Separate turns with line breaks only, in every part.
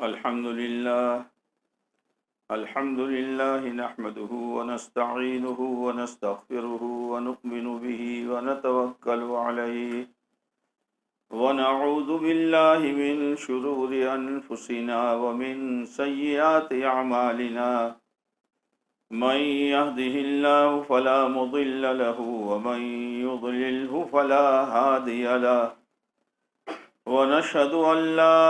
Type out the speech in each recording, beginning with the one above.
الحمد لله نحمده ونستعينه ونستغفره ونؤمن به ونتوكل عليه ونعوذ بالله من شرور أنفسنا ومن سيئات أعمالنا من يهده الله فلا مضل له ومن يضلله فلا هادي له ونشهد أن لا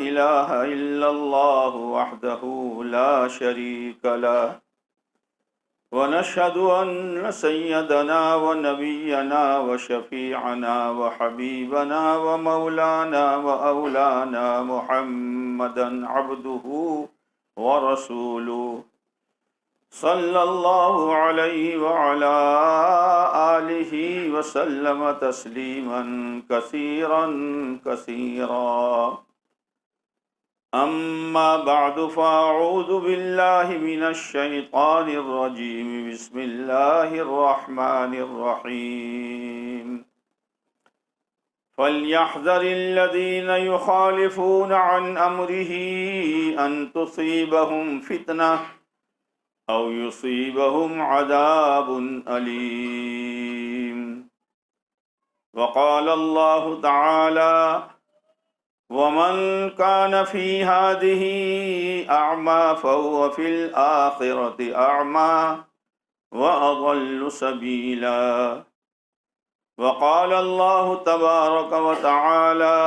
إله إلا الله وحده لا شريك له ونشهد أن سيدنا ونبينا وشفيعنا وحبيبنا ومولانا وأولانا محمدا عبده ورسوله صلى الله عليه وعلى آله وسلم تسليما كثيرا كثيرا أما بعد فأعوذ بالله من الشيطان الرجيم بسم الله الرحمن الرحيم فليحذر الذين يخالفون عن أمره أن تصيبهم فتنة أو يصيبهم عذاب أليم وقال الله تعالى ومن كان في هذه أعمى فهو في الآخرة أعمى وأضل سبيلا وقال الله تبارك وتعالى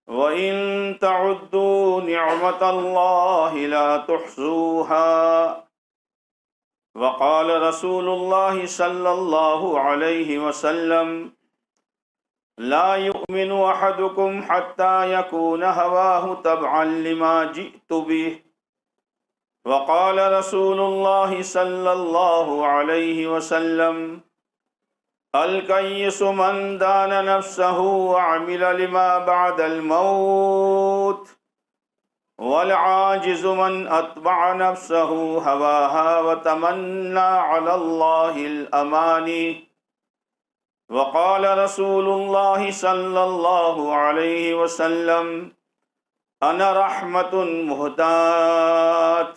وَإِن تَعُدُّوا نِعْمَةَ اللَّهِ لَا تُحْصُوهَا وقال رسول الله صلى الله عليه وسلم لا يؤمن أحدكم حتى يكون هواه تبعا لما جئت به وقال رسول الله صلى الله عليه وسلم الکیس من دان نفسه وعمل لما بعد الموت والعاجز من اتبع نفسه هواها وتمنى على الله الامانی وقال رسول الله صلى الله عليه وسلم انا رحمة مهداة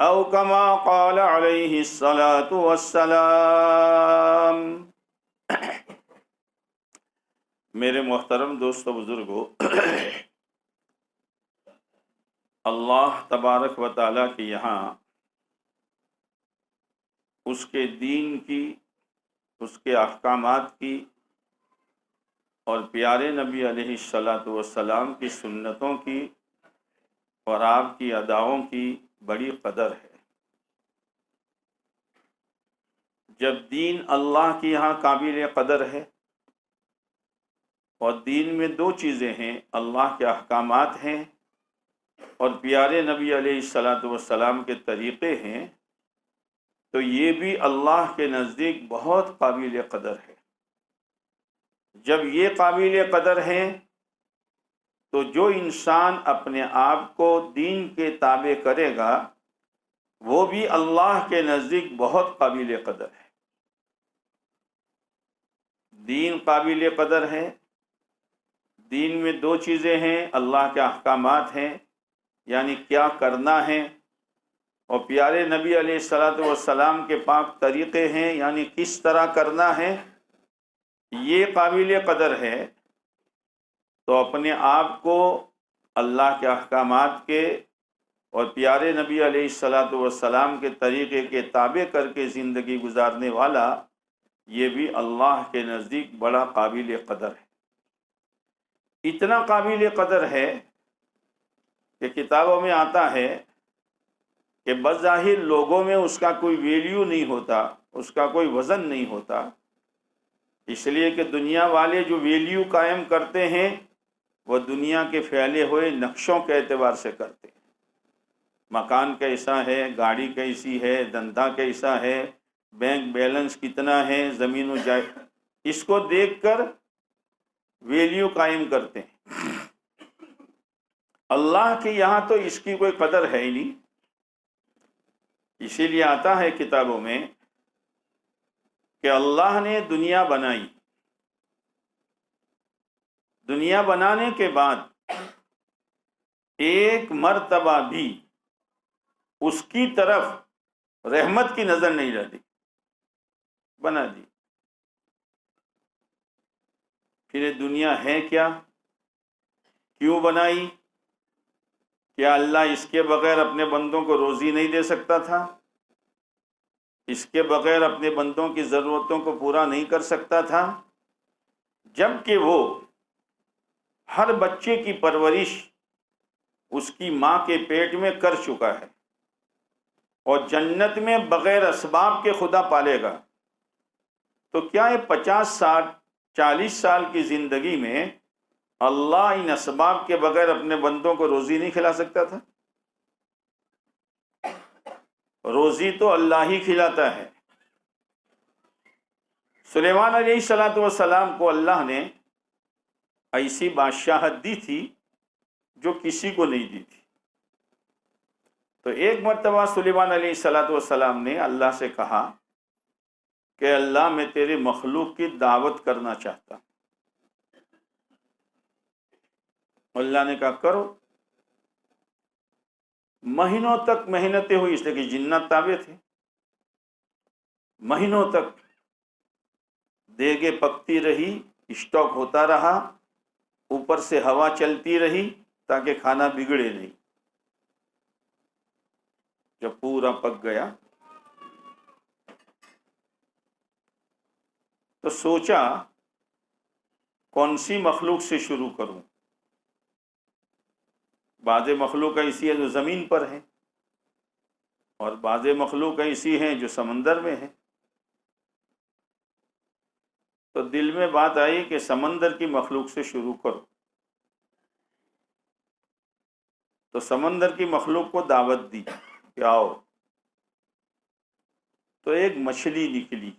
او کما قال علیہ الصلاة والسلام۔ میرے محترم دوستو بزرگو، اللہ تبارک و تعالیٰ کے یہاں اس کے دین کی، اس کے احکامات کی اور پیارے نبی علیہ الصلاۃ والسلام کی سنتوں کی اور آپ کی اداؤں کی بڑی قدر ہے۔ جب دین اللہ کے یہاں قابل قدر ہے، اور دین میں دو چیزیں ہیں، اللہ کے احکامات ہیں اور پیارے نبی علیہ الصلاۃ والسلام کے طریقے ہیں، تو یہ بھی اللہ کے نزدیک بہت قابل قدر ہے۔ جب یہ قابل قدر ہیں تو جو انسان اپنے آپ کو دین کے تابع کرے گا وہ بھی اللہ کے نزدیک بہت قابل قدر ہے۔ دین قابل قدر ہے، دین میں دو چیزیں ہیں، اللہ کے احکامات ہیں یعنی کیا کرنا ہے، اور پیارے نبی علیہ الصلاۃ والسلام کے پاک طریقے ہیں یعنی کس طرح کرنا ہے، یہ قابل قدر ہے۔ تو اپنے آپ کو اللہ کے احکامات کے اور پیارے نبی علیہ الصلاۃ والسلام کے طریقے کے تابع کر کے زندگی گزارنے والا، یہ بھی اللہ کے نزدیک بڑا قابل قدر ہے۔ اتنا قابل قدر ہے کہ کتابوں میں آتا ہے کہ بظاہر لوگوں میں اس کا کوئی ویلیو نہیں ہوتا، اس کا کوئی وزن نہیں ہوتا، اس لیے کہ دنیا والے جو ویلیو قائم کرتے ہیں وہ دنیا کے پھیلے ہوئے نقشوں کے اعتبار سے کرتے ہیں۔ مکان کیسا ہے، گاڑی کیسی ہے، دھندا کیسا ہے، بینک بیلنس کتنا ہے، زمین و جائے، اس کو دیکھ کر ویلیو قائم کرتے ہیں۔ اللہ کے یہاں تو اس کی کوئی قدر ہے ہی نہیں، اسی لیے آتا ہے کتابوں میں کہ اللہ نے دنیا بنائی، دنیا بنانے کے بعد ایک مرتبہ بھی اس کی طرف رحمت کی نظر نہیں ڈالی، بنا دی۔ پھر یہ دنیا ہے کیا، کیوں بنائی؟ کیا اللہ اس کے بغیر اپنے بندوں کو روزی نہیں دے سکتا تھا؟ اس کے بغیر اپنے بندوں کی ضرورتوں کو پورا نہیں کر سکتا تھا؟ جبکہ وہ ہر بچے کی پرورش اس کی ماں کے پیٹ میں کر چکا ہے، اور جنت میں بغیر اسباب کے خدا پالے گا، تو کیا یہ 50 سال 40 سال کی زندگی میں اللہ ان اسباب کے بغیر اپنے بندوں کو روزی نہیں کھلا سکتا تھا؟ روزی تو اللہ ہی کھلاتا ہے۔ سلیمان علیہ السلام کو اللہ نے ایسی بادشاہت دی تھی جو کسی کو نہیں دی تھی۔ تو ایک مرتبہ سلیمان علیہ السلام نے اللہ سے کہا کہ اللہ میں تیری مخلوق کی دعوت کرنا چاہتا ہوں۔ اللہ نے کہا کرو۔ مہینوں تک محنتیں ہوئی، اس لیے کہ جنات تابع تھے، مہینوں تک دیگیں پکتی رہی، اسٹاک ہوتا رہا، اوپر سے ہوا چلتی رہی تاکہ کھانا بگڑے نہیں۔ جب پورا پک گیا تو سوچا کون سی مخلوق سے شروع کروں۔ بعض مخلوق ایسی ہے جو زمین پر ہے، اور بعض مخلوق ایسی ہیں جو سمندر میں ہے۔ تو دل میں بات آئی کہ سمندر کی مخلوق سے شروع کرو۔ تو سمندر کی مخلوق کو دعوت دی کہ آؤ۔ تو ایک مچھلی نکلی،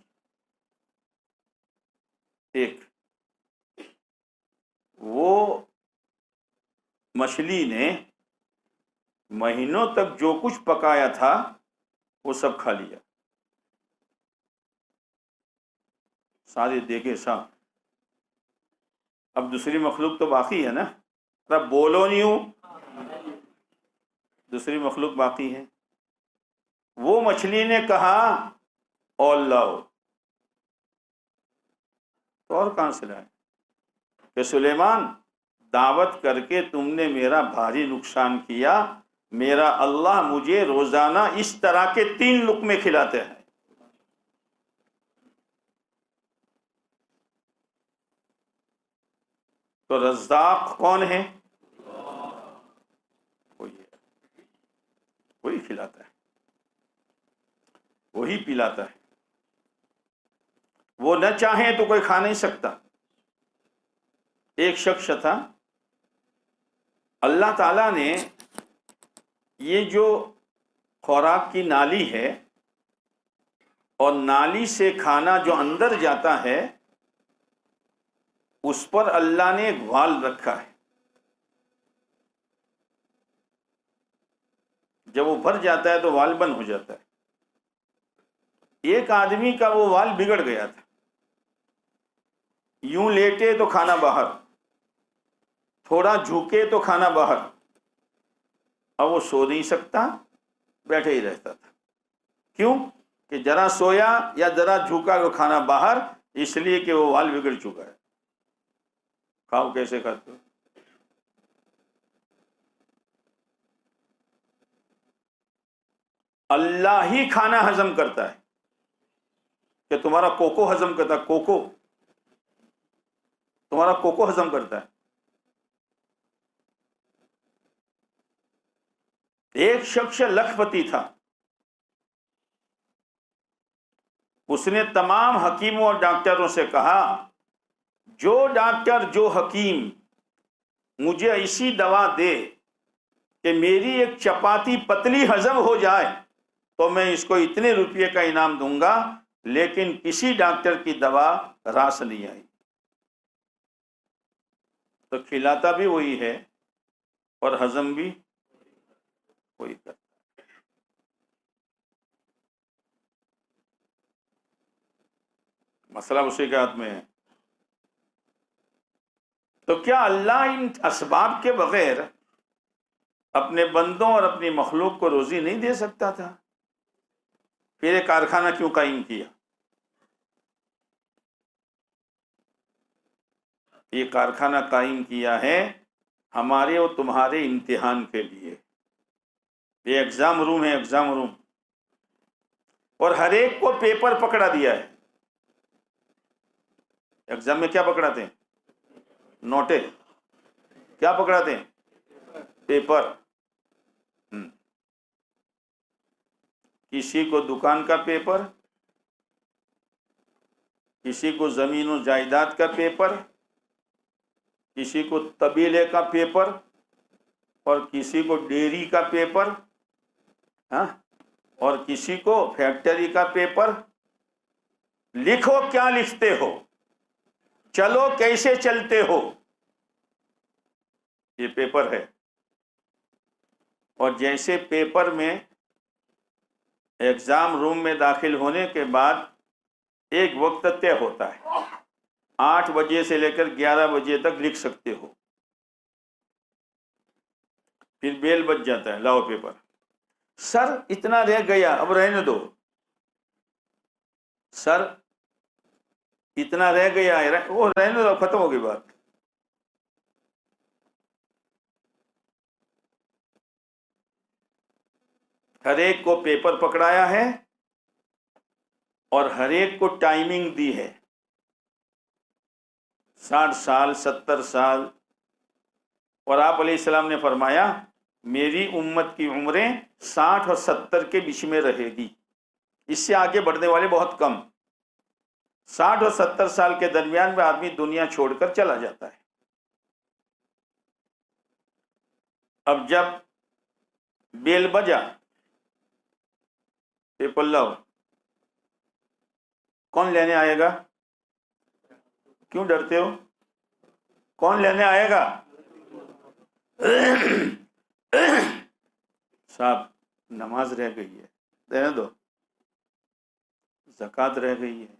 ایک وہ مچھلی نے مہینوں تک جو کچھ پکایا تھا وہ سب کھا لیا، سارے دیکھے صاحب۔ اب دوسری مخلوق تو باقی ہے نا، اب بولو نہیں ہوں، دوسری مخلوق باقی ہے۔ وہ مچھلی نے کہا او اللہ، تو اور کہاں سے لائے کہ سلیمان دعوت کر کے تم نے میرا بھاری نقصان کیا، میرا اللہ مجھے روزانہ اس طرح کے 3 لقمے کھلاتے ہیں۔ تو رزاق کون ہے؟ وہی کھلاتا ہے، وہی پلاتا ہے۔ وہ نہ چاہیں تو کوئی کھا نہیں سکتا۔ ایک شخص تھا، اللہ تعالیٰ نے یہ جو خوراک کی نالی ہے اور نالی سے کھانا جو اندر جاتا ہے، اس پر اللہ نے ایک وال رکھا ہے۔ جب وہ بھر جاتا ہے تو وال بند ہو جاتا ہے۔ ایک آدمی کا وہ وال بگڑ گیا تھا، یوں لیٹے تو کھانا باہر، تھوڑا جھکے تو کھانا باہر، اب وہ سو نہیں سکتا، بیٹھے ہی رہتا تھا۔ کیوں کہ ذرا سویا یا ذرا جھکا تو کھانا باہر، اس لیے کہ وہ وال بگڑ چکا ہے۔ کھاؤ کیسے کھاتے ہو؟ اللہ ہی کھانا ہضم کرتا ہے، کہ تمہارا کوکو ہضم کرتا ہے، کوکو تمہارا کوکو ہضم کرتا ہے۔ ایک شخص لکھ پتی تھا، اس نے تمام حکیموں اور ڈاکٹروں سے کہا جو ڈاکٹر جو حکیم مجھے ایسی دوا دے کہ میری ایک چپاتی پتلی ہضم ہو جائے تو میں اس کو اتنے روپے کا انعام دوں گا، لیکن کسی ڈاکٹر کی دوا راس نہیں آئی۔ تو کھلاتا بھی وہی ہے اور ہضم بھی وہی کرتا۔ مسئلہ اسی کے ہاتھ میں ہے۔ تو کیا اللہ ان اسباب کے بغیر اپنے بندوں اور اپنی مخلوق کو روزی نہیں دے سکتا تھا؟ پھر ایک کارخانہ کیوں قائم کیا؟ یہ کارخانہ قائم کیا ہے ہمارے اور تمہارے امتحان کے لیے. یہ ایگزام روم ہے، ایگزام روم. اور ہر ایک کو پیپر پکڑا دیا ہے. ایگزام میں کیا پکڑاتے ہیں؟ نوٹے. کیا پکڑاتے ہیں؟ پیپر. کسی کو دکان کا پیپر، کسی کو زمین و جائیداد کا پیپر، کسی کو قبیلے کا پیپر، اور کسی کو ڈیری کا پیپر، ہاں، اور کسی کو فیکٹری کا پیپر. لکھو کیا لکھتے ہو، چلو کیسے چلتے ہو، یہ پیپر ہے. اور جیسے پیپر میں ایگزام روم میں داخل ہونے کے بعد ایک وقت طے ہوتا ہے، 8 بجے سے لے کر 11 بجے تک لکھ سکتے ہو. پھر بیل بج جاتا ہے، لاؤ پیپر. سر اتنا رہ گیا، اب رہنے دو. سر اتنا رہ گیا ہے، وہ رہنے دو، ختم ہو گئی بات. ہر ایک کو پیپر پکڑایا ہے اور ہر ایک کو ٹائمنگ دی ہے. 60 سال، 70 سال. اور آپ علیہ السلام نے فرمایا میری امت کی عمریں 60 اور 70 کے بیچ میں رہے گی، اس سے آگے بڑھنے والے بہت کم. 60 اور 70 سال کے درمیان میں آدمی دنیا چھوڑ کر چلا جاتا ہے. اب جب بیل بجا، پیپر لاؤ، کون لینے آئے گا؟ کیوں ڈرتے ہو؟ کون لینے آئے گا؟ صاحب نماز رہ گئی ہے، رہنے دو. زکوٰۃ رہ گئی ہے،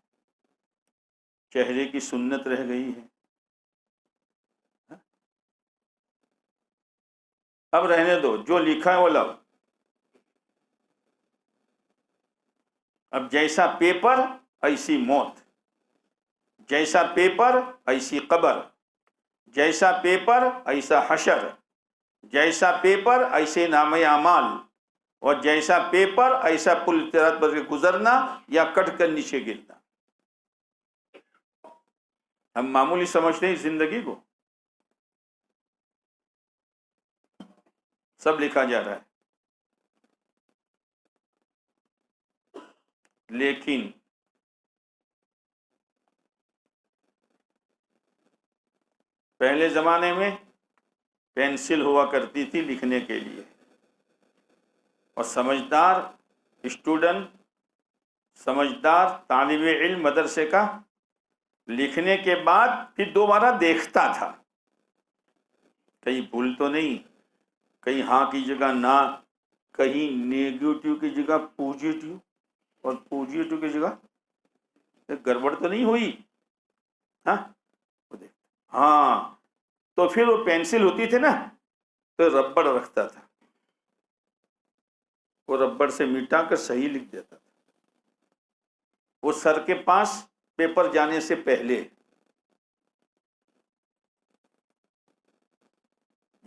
چہرے کی سنت رہ گئی ہے، اب رہنے دو، جو لکھا ہے وہ لاؤ. اب جیسا پیپر ایسی موت، جیسا پیپر ایسی قبر، جیسا پیپر ایسا حشر، جیسا پیپر ایسے نام اعمال، اور جیسا پیپر ایسا پل صراط پر گزرنا یا کٹ کر نیچے گرنا. ہم معمولی سمجھتے ہیں زندگی کو، سب لکھا جا رہا ہے. لیکن پہلے زمانے میں پینسل ہوا کرتی تھی لکھنے کے لیے، اور سمجھدار اسٹوڈنٹ، سمجھدار طالب علم مدرسے کا لکھنے کے بعد پھر دوبارہ دیکھتا تھا کہیں بھول تو نہیں، کہیں ہاں کی جگہ نہ، کہیں نیگیٹو کی جگہ پوزیٹو، اور پوزیٹو کی جگہ گڑبڑ تو نہیں ہوئی. ہاں ہاں، تو پھر وہ پینسل ہوتی تھی نا تو ربڑ رکھتا تھا، وہ ربڑ سے مٹا کر صحیح لکھ دیتا تھا. وہ سر کے پاس پیپر جانے سے پہلے.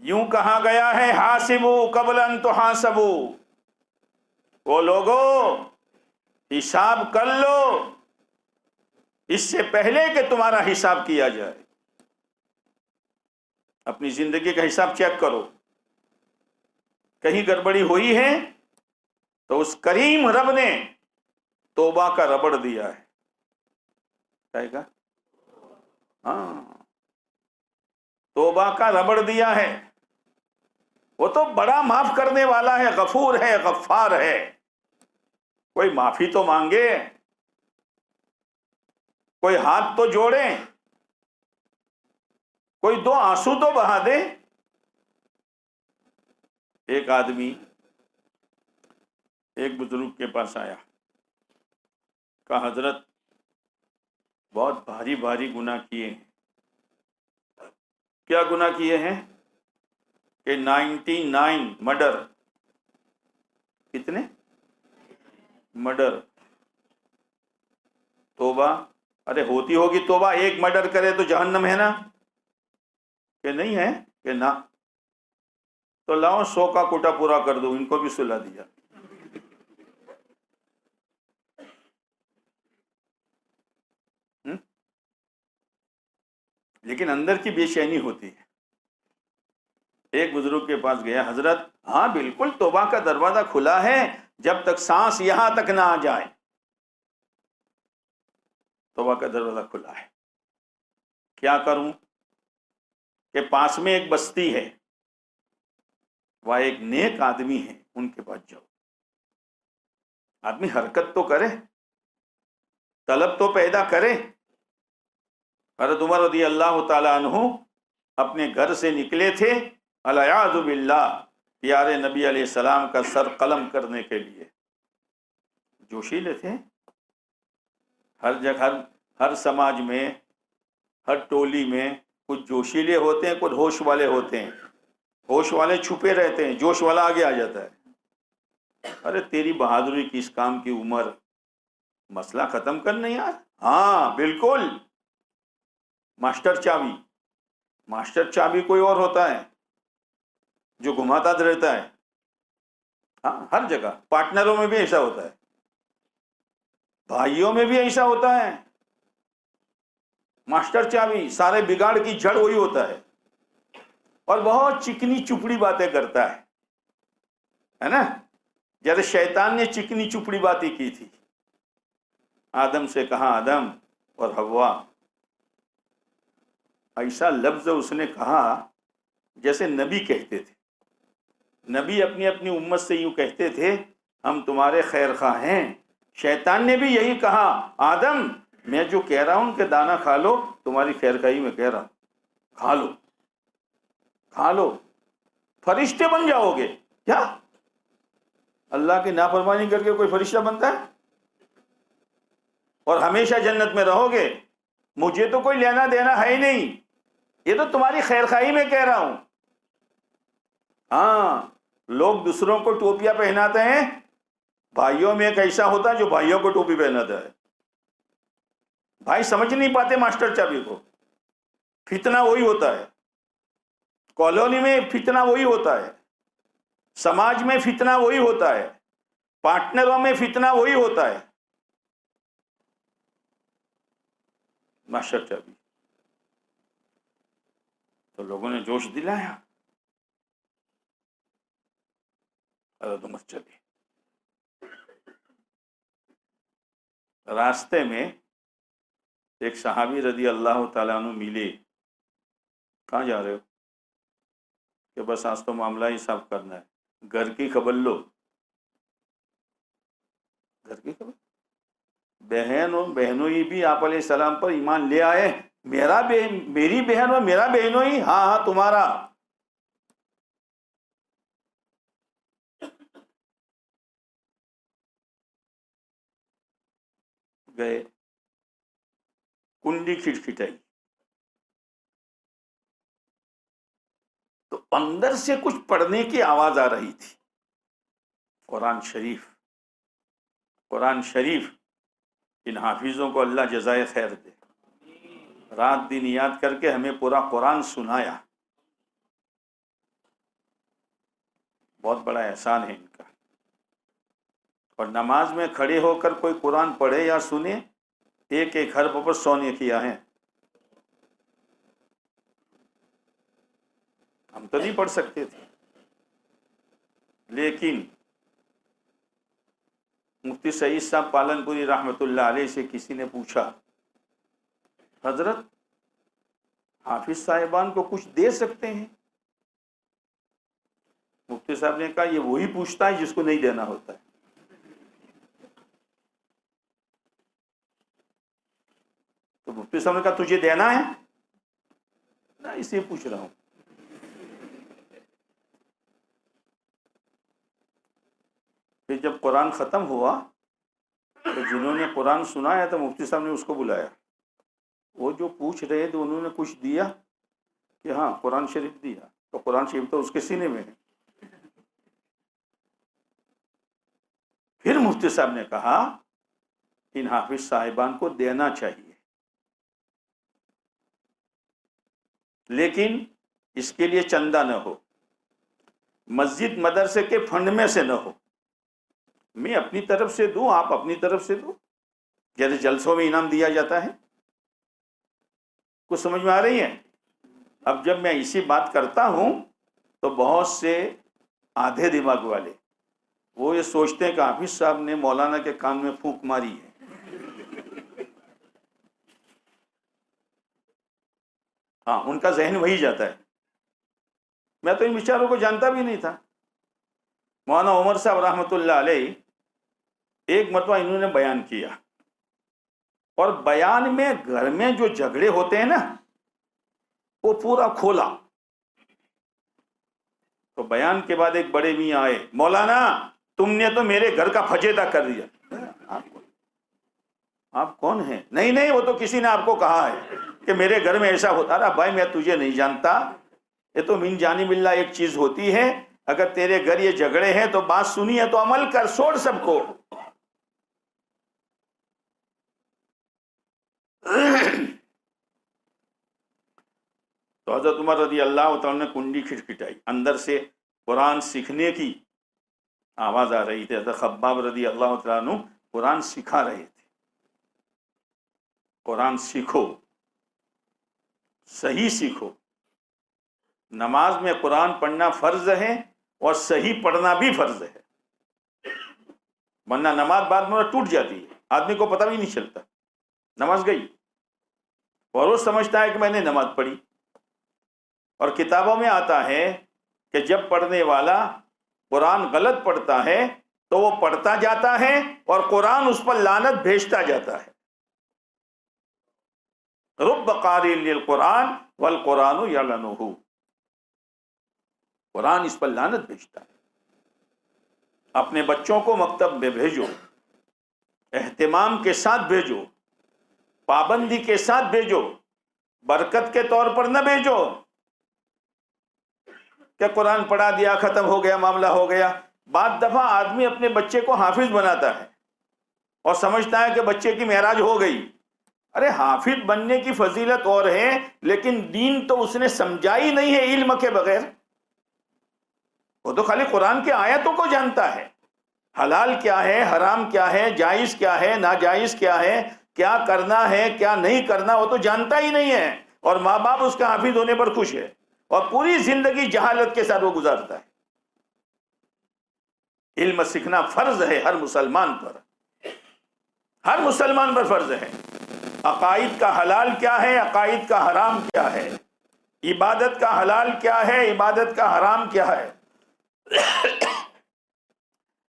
یوں کہا گیا ہے حاسبو قبل ان تحاسبو، وہ لوگوں حساب کر لو اس سے پہلے کہ تمہارا حساب کیا جائے. اپنی زندگی کا حساب چیک کرو، کہیں گڑبڑی ہوئی ہے تو اس کریم رب نے توبہ کا ربڑ دیا ہے. کہے گا ہاں، توبہ کا ربڑ دیا ہے. وہ تو بڑا معاف کرنے والا ہے، غفور ہے، غفار ہے. کوئی معافی تو مانگے، کوئی ہاتھ تو جوڑے، کوئی 2 آنسو تو بہا دے. ایک آدمی ایک بزرگ کے پاس آیا، کہا حضرت بہت بھاری بھاری گناہ کیے ہیں. کیا گناہ کیے ہیں؟ کہ 99 مرڈر، کتنے مرڈر، توبہ، ارے ہوتی ہوگی توبہ، ایک مرڈر کرے تو جہنم ہے نا، کہ نہیں ہے کہ نہ، تو لاؤ 100 کا کوٹا پورا کر دو، ان کو بھی سلا دیا۔ لیکن اندر کی بے چینی ہوتی ہے۔ ایک بزرگ کے پاس گیا، حضرت ہاں بالکل توبہ کا دروازہ کھلا ہے، جب تک سانس یہاں تک نہ آ جائے توبہ کا دروازہ کھلا ہے۔ کیا کروں؟ کہ پاس میں ایک بستی ہے، وہاں ایک نیک آدمی ہے، ان کے پاس جاؤ۔ آدمی حرکت تو کرے، طلب تو پیدا کرے۔ حضرت عمر رضی اللہ تعالیٰ عنہ اپنے گھر سے نکلے تھے الیاذ باللہ پیارے نبی علیہ السلام کا سر قلم کرنے کے لیے۔ جوشیلے تھے، ہر جگہ، ہر سماج میں، ہر ٹولی میں کچھ جوشیلے ہوتے ہیں، کچھ ہوش والے ہوتے ہیں۔ ہوش والے چھپے رہتے ہیں، جوش والا آگے آ جاتا ہے۔ ارے تیری بہادری کی اس کام کی عمر، مسئلہ ختم کرنا یار۔ ہاں بالکل، ماسٹر چابی، ماسٹر چابی کوئی اور ہوتا ہے جو گھماتا رہتا ہے۔ ہاں ہر جگہ، پارٹنروں میں بھی ایسا ہوتا ہے، بھائیوں میں بھی ایسا ہوتا ہے۔ ماسٹر چابی سارے بگاڑ کی جڑ وہی ہوتا ہے، اور بہت چکنی چپڑی باتیں کرتا ہے نا۔ جیسے شیطان نے چکنی چپڑی باتیں کی تھی، آدم سے کہا، آدم اور حوا، ایسا لفظ اس نے کہا جیسے نبی کہتے تھے۔ نبی اپنی اپنی امت سے یوں کہتے تھے، ہم تمہارے خیر خواہ ہیں۔ شیطان نے بھی یہی کہا، آدم میں جو کہہ رہا ہوں کہ دانا کھا لو، تمہاری خیر خواہی میں کہہ رہا ہوں، کھا لو کھا لو، فرشتے بن جاؤ گے۔ کیا اللہ کی نافرمانی کر کے کوئی فرشتہ بنتا ہے؟ اور ہمیشہ جنت میں رہو گے؟ مجھے تو کوئی لینا دینا ہے ہی نہیں، یہ تو تمہاری خیر خواہی میں کہہ رہا ہوں۔ ہاں لوگ دوسروں کو ٹوپیاں پہناتے ہیں، بھائیوں میں ایک ایسا ہوتا ہے جو بھائیوں کو ٹوپی پہناتا ہے۔ بھائی سمجھ نہیں پاتے ماسٹر چابی کو، فتنہ وہی ہوتا ہے، کالونی میں فتنہ وہی ہوتا ہے، سماج میں فتنہ وہی ہوتا ہے، پارٹنروں میں فتنہ وہی ہوتا ہے، ماسٹر چابی۔ تو لوگوں نے جوش دلایا، حضرت عمر چلے۔ راستے میں ایک صحابی رضی اللہ تعالیٰ عنہ ملے، کہاں جا رہے ہو؟ کہ بس آج تو معاملہ ہی صاف کرنا ہے، گھر کی خبر لو۔ گھر کی خبر، بہن اور بہنوئی بھی آپ علیہ السلام پر ایمان لے آئے، میری بہن اور میرا بہنوئی، ہاں ہاں تمہارا۔ گئے، کنڈی کھٹکھٹائی تو اندر سے کچھ پڑھنے کی آواز آ رہی تھی، قرآن شریف۔ قرآن شریف، ان حافظوں کو اللہ جزائے خیر دے، رات دن یاد کر کے ہمیں پورا قرآن سنایا، بہت بڑا احسان ہے ان کا۔ اور نماز میں کھڑے ہو کر کوئی قرآن پڑھے یا سنے، ایک ایک حرف پر 100 نیکیاں ہیں۔ ہم تو نہیں پڑھ سکتے تھے، لیکن مفتی سعید صاحب پالن پوری رحمۃ اللہ علیہ سے کسی نے پوچھا، حضرت حافظ صاحبان کو کچھ دے سکتے ہیں؟ مفتی صاحب نے کہا، یہ وہی پوچھتا ہے جس کو نہیں دینا ہوتا ہے۔ تو مفتی صاحب نے کہا، تجھے دینا ہے؟ نہ، اسے پوچھ رہا ہوں۔ پھر جب قرآن ختم ہوا تو جنہوں نے قرآن سنایا تو مفتی صاحب نے اس کو بلایا، وہ جو پوچھ رہے تھے انہوں نے کچھ دیا کہ ہاں قرآن شریف دیا۔ تو قرآن شریف تو اس کے سینے میں ہے۔ پھر مفتی صاحب نے کہا ان حافظ صاحبان کو دینا چاہیے، لیکن اس کے لیے چندہ نہ ہو، مسجد مدرسے کے فنڈ میں سے نہ ہو، میں اپنی طرف سے دوں، آپ اپنی طرف سے دو، جیسے جلسوں میں انعام دیا جاتا ہے۔ کچھ سمجھ میں آ رہی ہے؟ اب جب میں اسی بات کرتا ہوں تو بہت سے آدھے دماغ والے وہ یہ سوچتے ہیں کہ حافظ صاحب نے مولانا کے کان میں پھونک ماری ہے۔ ہاں، ان کا ذہن وہی جاتا ہے۔ میں تو ان بیچاروں کو جانتا بھی نہیں تھا۔ مولانا عمر صاحب رحمۃ اللہ علیہ ایک مرتبہ انہوں نے بیان کیا، اور بیان میں گھر میں جو جھگڑے ہوتے ہیں نا وہ پورا کھولا۔ تو بیان کے بعد ایک بڑے میاں آئے، مولانا تم نے تو میرے گھر کا فجیدہ کر دیا۔ آپ کون ہیں؟ نہیں وہ تو کسی نے آپ کو کہا ہے کہ میرے گھر میں ایسا ہوتا رہا۔ بھائی میں تجھے نہیں جانتا، یہ تو من جانب اللہ ایک چیز ہوتی ہے، اگر تیرے گھر یہ جھگڑے ہیں تو بات سنی ہے تو عمل کر، چھوڑ سب کو۔ تو حضرت عمر رضی اللہ تعالیٰ نے کنڈی کھٹکھٹائی، اندر سے قرآن سیکھنے کی آواز آ رہی تھی۔ حضرت خباب رضی اللہ تعالیٰ عنہ قرآن سکھا رہے تھے۔ قرآن سیکھو، صحیح سیکھو۔ نماز میں قرآن پڑھنا فرض ہے اور صحیح پڑھنا بھی فرض ہے، ورنہ نماز بعد میں ٹوٹ جاتی ہے، آدمی کو پتہ بھی نہیں چلتا، نماز گئی اور وہ سمجھتا ہے کہ میں نے نماز پڑھی۔ اور کتابوں میں آتا ہے کہ جب پڑھنے والا قرآن غلط پڑھتا ہے تو وہ پڑھتا جاتا ہے اور قرآن اس پر لعنت بھیجتا جاتا ہے۔ رب قاری للقرآن والقرآن یلعنہ، قرآن اس پر لعنت بھیجتا ہے۔ اپنے بچوں کو مکتب میں بھیجو، اہتمام کے ساتھ بھیجو، پابندی کے ساتھ بھیجو، برکت کے طور پر نہ بھیجو کہ قرآن پڑھا دیا ختم ہو گیا معاملہ ہو گیا۔ بعض دفعہ آدمی اپنے بچے کو حافظ بناتا ہے اور سمجھتا ہے کہ بچے کی معراج ہو گئی۔ ارے حافظ بننے کی فضیلت اور ہے، لیکن دین تو اس نے سمجھا ہی نہیں ہے علم کے بغیر۔ وہ تو خالی قرآن کی آیتوں کو جانتا ہے، حلال کیا ہے، حرام کیا ہے، جائز کیا ہے، ناجائز کیا ہے، کیا کرنا ہے کیا نہیں کرنا، وہ تو جانتا ہی نہیں ہے، اور ماں باپ اس کا حافظ ہونے پر خوش ہے، اور پوری زندگی جہالت کے ساتھ وہ گزارتا ہے۔ علم سیکھنا فرض ہے ہر مسلمان پر، ہر مسلمان پر فرض ہے۔ عقائد کا حلال کیا ہے، عقائد کا حرام کیا ہے، عبادت کا حلال کیا ہے، عبادت کا حرام کیا ہے،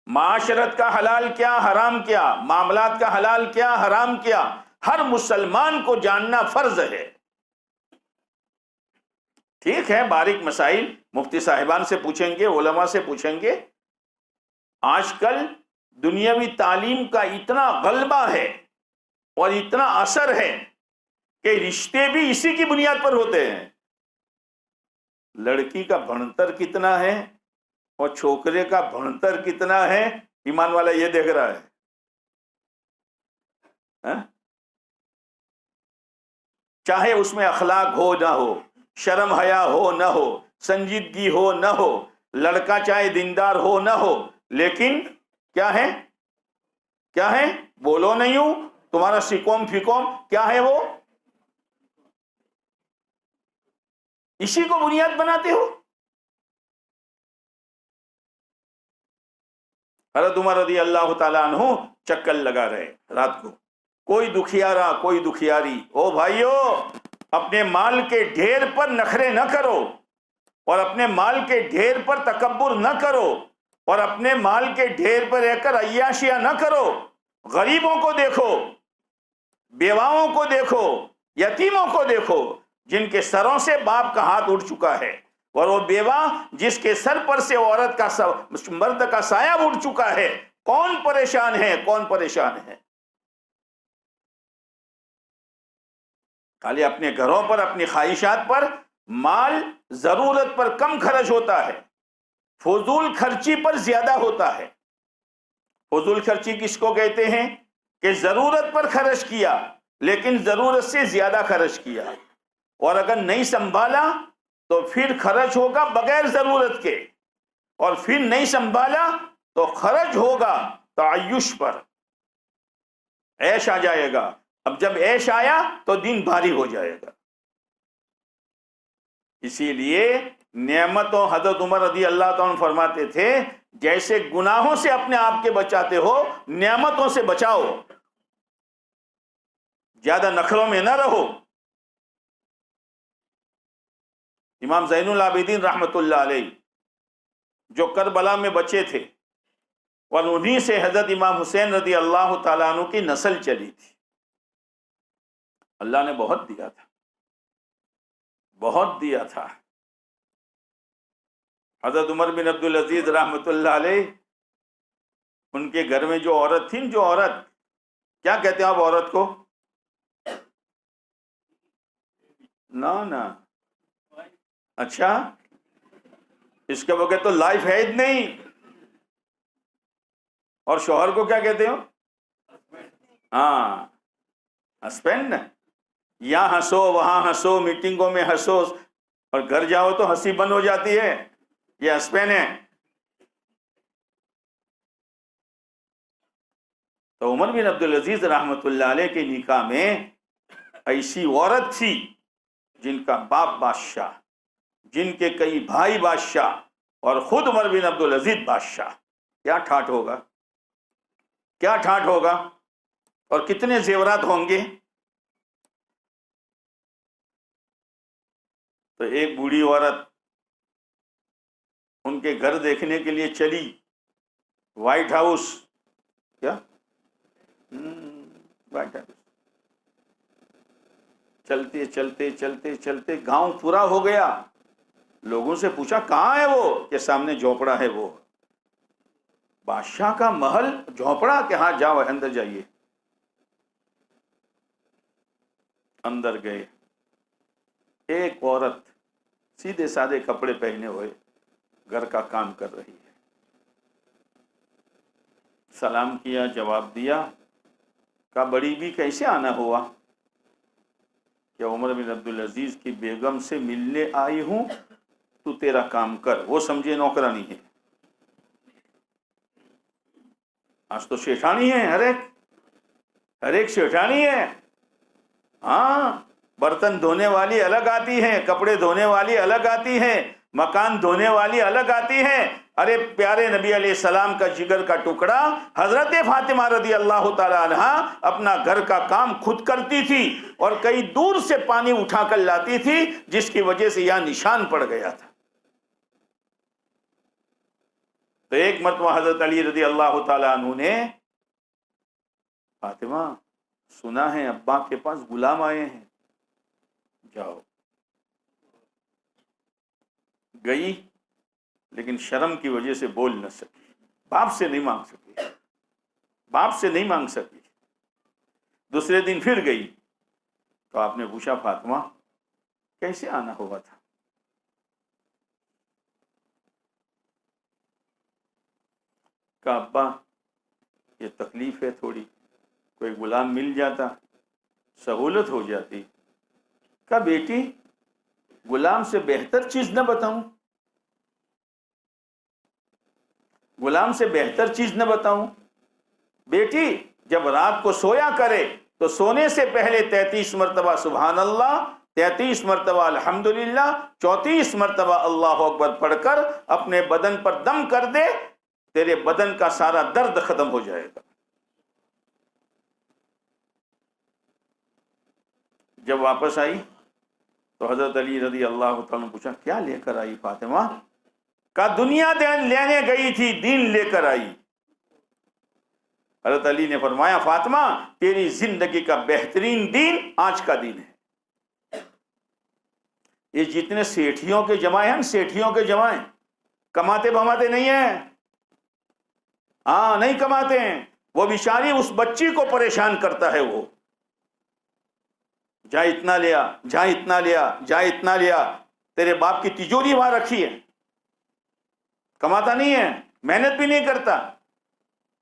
معاشرت کا حلال کیا حرام کیا، معاملات کا حلال کیا حرام کیا، ہر مسلمان کو جاننا فرض ہے۔ ٹھیک ہے، باریک مسائل مفتی صاحبان سے پوچھیں گے، علماء سے پوچھیں گے۔ آج کل دنیاوی تعلیم کا اتنا غلبہ ہے اور اتنا اثر ہے کہ رشتے بھی اسی کی بنیاد پر ہوتے ہیں۔ لڑکی کا بھنتر کتنا ہے اور چھوکرے کا بھنتر کتنا ہے، ایمان والا یہ دیکھ رہا ہے۔ چاہے اس میں اخلاق ہو نہ ہو، شرم حیا ہو نہ ہو، سنجیدگی ہو نہ ہو، لڑکا چاہے دیندار ہو نہ ہو، لیکن کیا ہے، کیا ہے، بولو نہیں ہوں تمہارا سکوم فکوم کیا ہے، وہ اسی کو بنیاد بناتے ہو۔ حضرت عمر رضی اللہ تعالیٰ عنہ چکر لگا رہے رات کو، کوئی دکھیارا کوئی دکھیاری، او بھائیو اپنے مال کے ڈھیر پر نخرے نہ کرو، اور اپنے مال کے ڈھیر پر تکبر نہ کرو، اور اپنے مال کے ڈھیر پر رہ کر عیاشیاں نہ کرو۔ غریبوں کو دیکھو، بیواؤں کو دیکھو، یتیموں کو دیکھو، جن کے سروں سے باپ کا ہاتھ اٹھ چکا ہے، اور وہ بیوہ جس کے سر پر سے عورت کا مرد کا سایہ اٹھ چکا ہے، کون پریشان ہے، کون پریشان ہے؟ خالی اپنے گھروں پر، اپنی خواہشات پر، مال ضرورت پر کم خرچ ہوتا ہے، فضول خرچی پر زیادہ ہوتا ہے۔ فضول خرچی کس کو کہتے ہیں؟ کہ ضرورت پر خرچ کیا لیکن ضرورت سے زیادہ خرچ کیا، اور اگر نہیں سنبھالا تو پھر خرچ ہوگا بغیر ضرورت کے، اور پھر نہیں سنبھالا تو خرچ ہوگا تعیش پر، عیش آ جائے گا۔ اب جب عیش آیا تو دین بھاری ہو جائے گا۔ اسی لیے نعمتوں، حضرت عمر رضی اللہ تعالیٰ عنہ فرماتے تھے جیسے گناہوں سے اپنے آپ کے بچاتے ہو، نعمتوں سے بچاؤ، زیادہ نخروں میں نہ رہو۔ امام زین العابدین رحمت اللہ علیہ جو کربلا میں بچے تھے، اور انہی سے حضرت امام حسین رضی اللہ تعالیٰ عنہ کی نسل چلی تھی۔ اللہ نے بہت دیا تھا، بہت دیا تھا۔ حضرت عمر بن عبدالعزیز رحمت اللہ علیہ، ان کے گھر میں جو عورت تھی، جو عورت، کیا کہتے ہیں آپ عورت کو؟ نا اچھا، اس کے بغیر تو لائف ہے ہی نہیں۔ اور شوہر کو کیا کہتے ہو؟ ہاں، ہسبینڈ۔ یہاں ہنسو، وہاں ہنسو، میٹنگوں میں ہنسو، اور گھر جاؤ تو ہنسی بند ہو جاتی ہے، یہ ہسبینڈ ہے۔ تو عمر بن عبدالعزیز رحمت اللہ علیہ کے نکاح میں ایسی عورت تھی جن کا باپ بادشاہ، جن کے کئی بھائی بادشاہ، اور خود عمر بن عبدالعزیز بادشاہ۔ کیا ٹھاٹ ہوگا، کیا ٹھاٹ ہوگا، اور کتنے زیورات ہوں گے۔ تو ایک بوڑھی عورت ان کے گھر دیکھنے کے لیے چلی، وائٹ ہاؤس، کیا وائٹ ہاؤس۔ چلتے چلتے چلتے چلتے گاؤں پورا ہو گیا، لوگوں سے پوچھا کہاں ہے وہ، کہ سامنے جھونپڑا ہے وہ۔ بادشاہ کا محل، جھونپڑا، کہ ہاں جاؤ اندر جائیے۔ اندر گئے، ایک عورت سیدھے سادے کپڑے پہنے ہوئے گھر کا کام کر رہی ہے۔ سلام کیا، جواب دیا، کہا بڑی بھی کیسے آنا ہوا؟ کہ عمر بن عبدالعزیز کی بیگم سے ملنے آئی ہوں، تو تیرا کام کر۔ وہ سمجھے نوکرانی ہے، آج تو شیٹھانی ہے، ہر ایک شیٹھانی ہے۔ ہاں، برتن دھونے والی الگ آتی ہیں، کپڑے دھونے والی الگ آتی ہیں، مکان دھونے والی الگ آتی ہیں۔ ارے پیارے نبی علیہ السلام کا جگر کا ٹکڑا حضرت فاطمہ رضی اللہ تعالی عنہ اپنا گھر کا کام خود کرتی تھی، اور کئی دور سے پانی اٹھا کر لاتی تھی، جس کی وجہ سے یہاں نشان پڑ گیا تھا۔ تو ایک مرتبہ حضرت علی رضی اللہ تعالی عنہ نے، فاطمہ سنا ہے ابا کے پاس غلام آئے ہیں، جاؤ۔ گئی، لیکن شرم کی وجہ سے بول نہ سکی، باپ سے نہیں مانگ سکی، باپ سے نہیں مانگ سکی۔ دوسرے دن پھر گئی تو آپ نے پوچھا فاطمہ کیسے آنا ہوا تھا؟ کہا ابا یہ تکلیف ہے تھوڑی، کوئی غلام مل جاتا سہولت ہو جاتی۔ کہا بیٹی غلام سے بہتر چیز نہ بتاؤں، غلام سے بہتر چیز نہ بتاؤں؟ بیٹی جب رات کو سویا کرے تو سونے سے پہلے 33 مرتبہ سبحان اللہ، 33 مرتبہ الحمدللہ، 34 مرتبہ اللہ اکبر پڑھ کر اپنے بدن پر دم کر دے، تیرے بدن کا سارا درد ختم ہو جائے گا۔ جب واپس آئی تو حضرت علی رضی اللہ تعالیٰ نے پوچھا کیا لے کر آئی فاطمہ؟ کہا دنیا لینے گئی تھی، دین لے کر آئی۔ حضرت علی نے فرمایا فاطمہ تیری زندگی کا بہترین دین آج کا دین ہے۔ یہ جتنے سیٹھیوں کے جمائے ہیں، سیٹھیوں کے جمائے، کماتے بماتے نہیں ہیں، ہاں نہیں کماتے ہیں، وہ بیچاری اس بچی کو پریشان کرتا ہے، وہ جا اتنا لیا، جا اتنا لیا، جا اتنا لیا، تیرے باپ کی تجوری وہاں رکھی ہے، کماتا نہیں ہے، محنت بھی نہیں کرتا،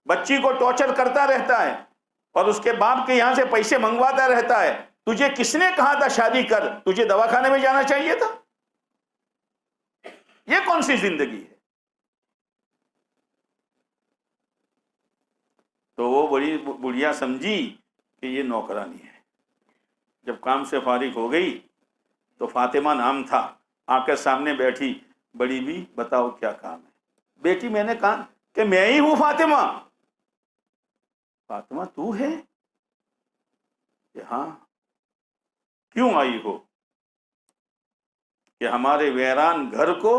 بچی کو ٹارچر کرتا رہتا ہے اور اس کے باپ کے یہاں سے پیسے منگواتا رہتا ہے۔ تجھے کس نے کہا تھا شادی کر؟ تجھے دواخانے میں جانا چاہیے تھا۔ یہ کون سی زندگی ہے؟ تو وہ بڑی بڑھیا سمجھی کہ یہ نوکرانی ہے۔ جب کام سے فارغ ہو گئی تو فاطمہ نام تھا، آ کر سامنے بیٹھی، بڑی بھی بتاؤ کیا کام ہے؟ بیٹی میں نے کہا کہ میں ہی ہوں فاطمہ۔ فاطمہ تو ہے؟ کہ ہاں۔ کیوں آئی ہو؟ کہ ہمارے ویران گھر کو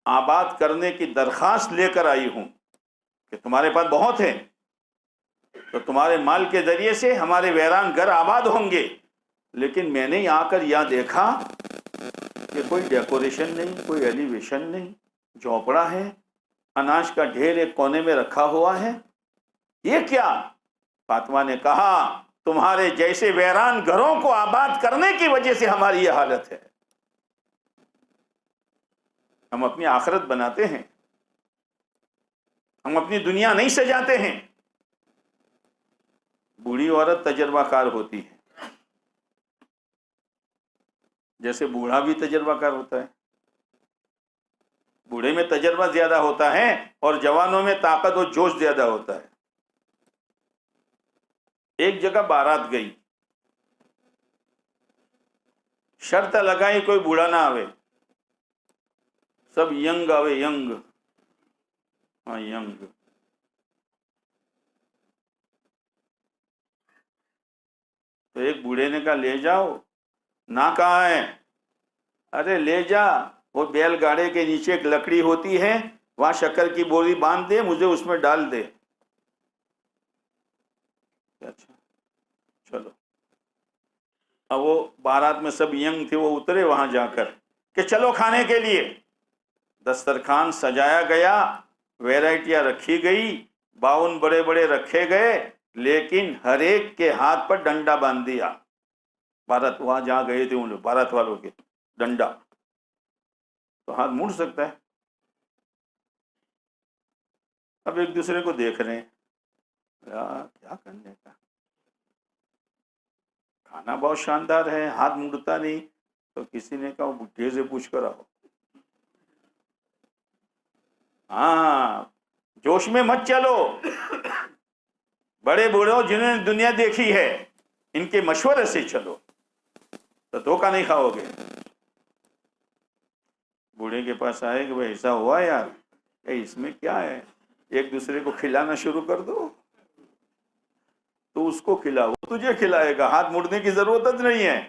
آباد کرنے کی درخواست لے کر آئی ہوں، کہ تمہارے پاس بہت ہے تو تمہارے مال کے ذریعے سے ہمارے ویران گھر آباد ہوں گے، لیکن میں نے آ کر یہاں دیکھا کہ کوئی ڈیکوریشن نہیں، کوئی ایلیویشن نہیں، جھونپڑا ہے، اناج کا ڈھیر ایک کونے میں رکھا ہوا ہے، یہ کیا؟ فاطمہ نے کہا تمہارے جیسے ویران گھروں کو آباد کرنے کی وجہ سے ہماری یہ حالت ہے۔ ہم اپنی آخرت بناتے ہیں، ہم اپنی دنیا نہیں سجاتے ہیں۔ بوڑھی عورت تجربہ کار ہوتی ہے، جیسے بوڑھا بھی تجربہ کار ہوتا ہے۔ بوڑھے میں تجربہ زیادہ ہوتا ہے اور جوانوں میں طاقت و جوش زیادہ ہوتا ہے۔ ایک جگہ بارات گئی، شرط لگائی کوئی بوڑھا نہ آوے، سب ینگ آوے، ینگ، ہاں ینگ۔ تو ایک بوڑھے نے کہا لے جاؤ۔ نہ کہاں ہے؟ ارے لے جا، وہ بیل گاڑے کے نیچے ایک لکڑی ہوتی ہے، وہاں شکر کی بوری باندھ دے، مجھے اس میں ڈال دے۔ اچھا چلو۔ اب وہ بارات میں سب ینگ تھے، وہ اترے وہاں جا کر کہ چلو کھانے کے لیے۔ دسترخوان سجایا گیا، ویرائٹیاں رکھی گئی، باون بڑے بڑے رکھے گئے، لیکن ہر ایک کے ہاتھ پر ڈنڈا باندھ دیا۔ بارات وہاں جہاں گئے تھے ان بارات والوں کے، ڈنڈا تو ہاتھ مڑ سکتا ہے۔ اب ایک دوسرے کو دیکھ رہے ہیں، یار کیا کرنے کا، کھانا بہت شاندار ہے، ہاتھ مڑتا نہیں۔ تو کسی نے کہا بڈھے سے پوچھ کر آؤ۔ ہاں، جوش میں مت چلو، بڑے بوڑھوں جنہوں نے دنیا دیکھی ہے ان کے مشورے سے چلو تو دھوکہ نہیں کھاؤ گے۔ بوڑھے کے پاس آئے کہ بھائی ایسا ہوا یار، کہ اس میں کیا ہے، ایک دوسرے کو کھلانا شروع کر دو، تو اس کو کھلا، وہ تجھے کھلائے گا، ہاتھ مڑنے کی ضرورت نہیں ہے۔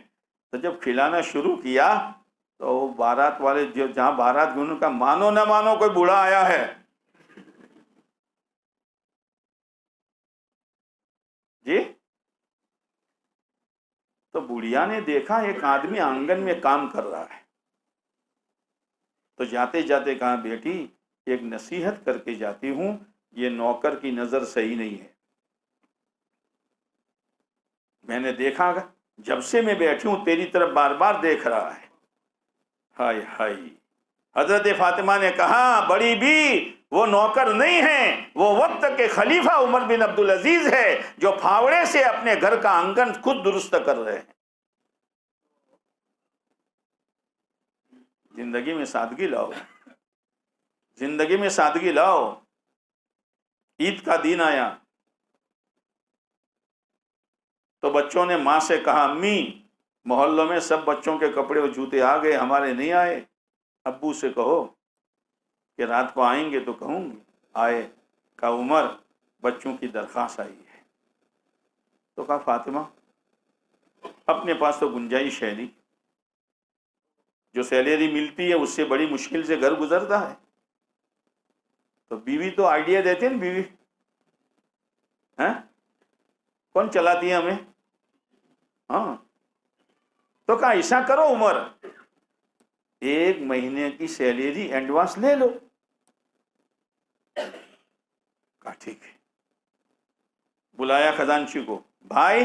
تو جب کھلانا شروع کیا تو بارات والے جو جہاں بارات گئی، ان کا مانو نہ مانو کوئی بوڑھا آیا ہے جی۔ تو بڑھیا نے دیکھا ایک آدمی آنگن میں کام کر رہا ہے، تو جاتے جاتے کہا بیٹی ایک نصیحت کر کے جاتی ہوں، یہ نوکر کی نظر صحیح نہیں ہے، میں نے دیکھا جب سے میں بیٹھی ہوں تیری طرف بار بار دیکھ رہا ہے۔ ہائے ہائے۔ حضرت فاطمہ نے کہا بڑی بھی وہ نوکر نہیں ہیں، وہ وقت کے خلیفہ عمر بن عبدالعزیز ہے، جو پھاوڑے سے اپنے گھر کا آنگن خود درست کر رہے ہیں۔ زندگی میں سادگی لاؤ، زندگی میں سادگی لاؤ۔ عید کا دن آیا تو بچوں نے ماں سے کہا امی محلوں میں سب بچوں کے کپڑے اور جوتے آ گئے، ہمارے نہیں آئے، ابو سے کہو کہ رات کو آئیں گے تو کہوں گی۔ آئے، کہا عمر بچوں کی درخواست آئی ہے۔ تو کہا فاطمہ اپنے پاس تو گنجائش ہے نہیں، جو سیلری ملتی ہے اس سے بڑی مشکل سے گھر گزرتا ہے، تو بیوی تو آئیڈیا دیتے ہیں، بیوی ہیں کون چلاتی ہے ہمیں؟ ہاں، تو کہا ایسا کرو عمر، 1 مہینے کی سیلری ایڈوانس لے لو۔ کہا ٹھیک ہے۔ بلایا خزانچی کو، بھائی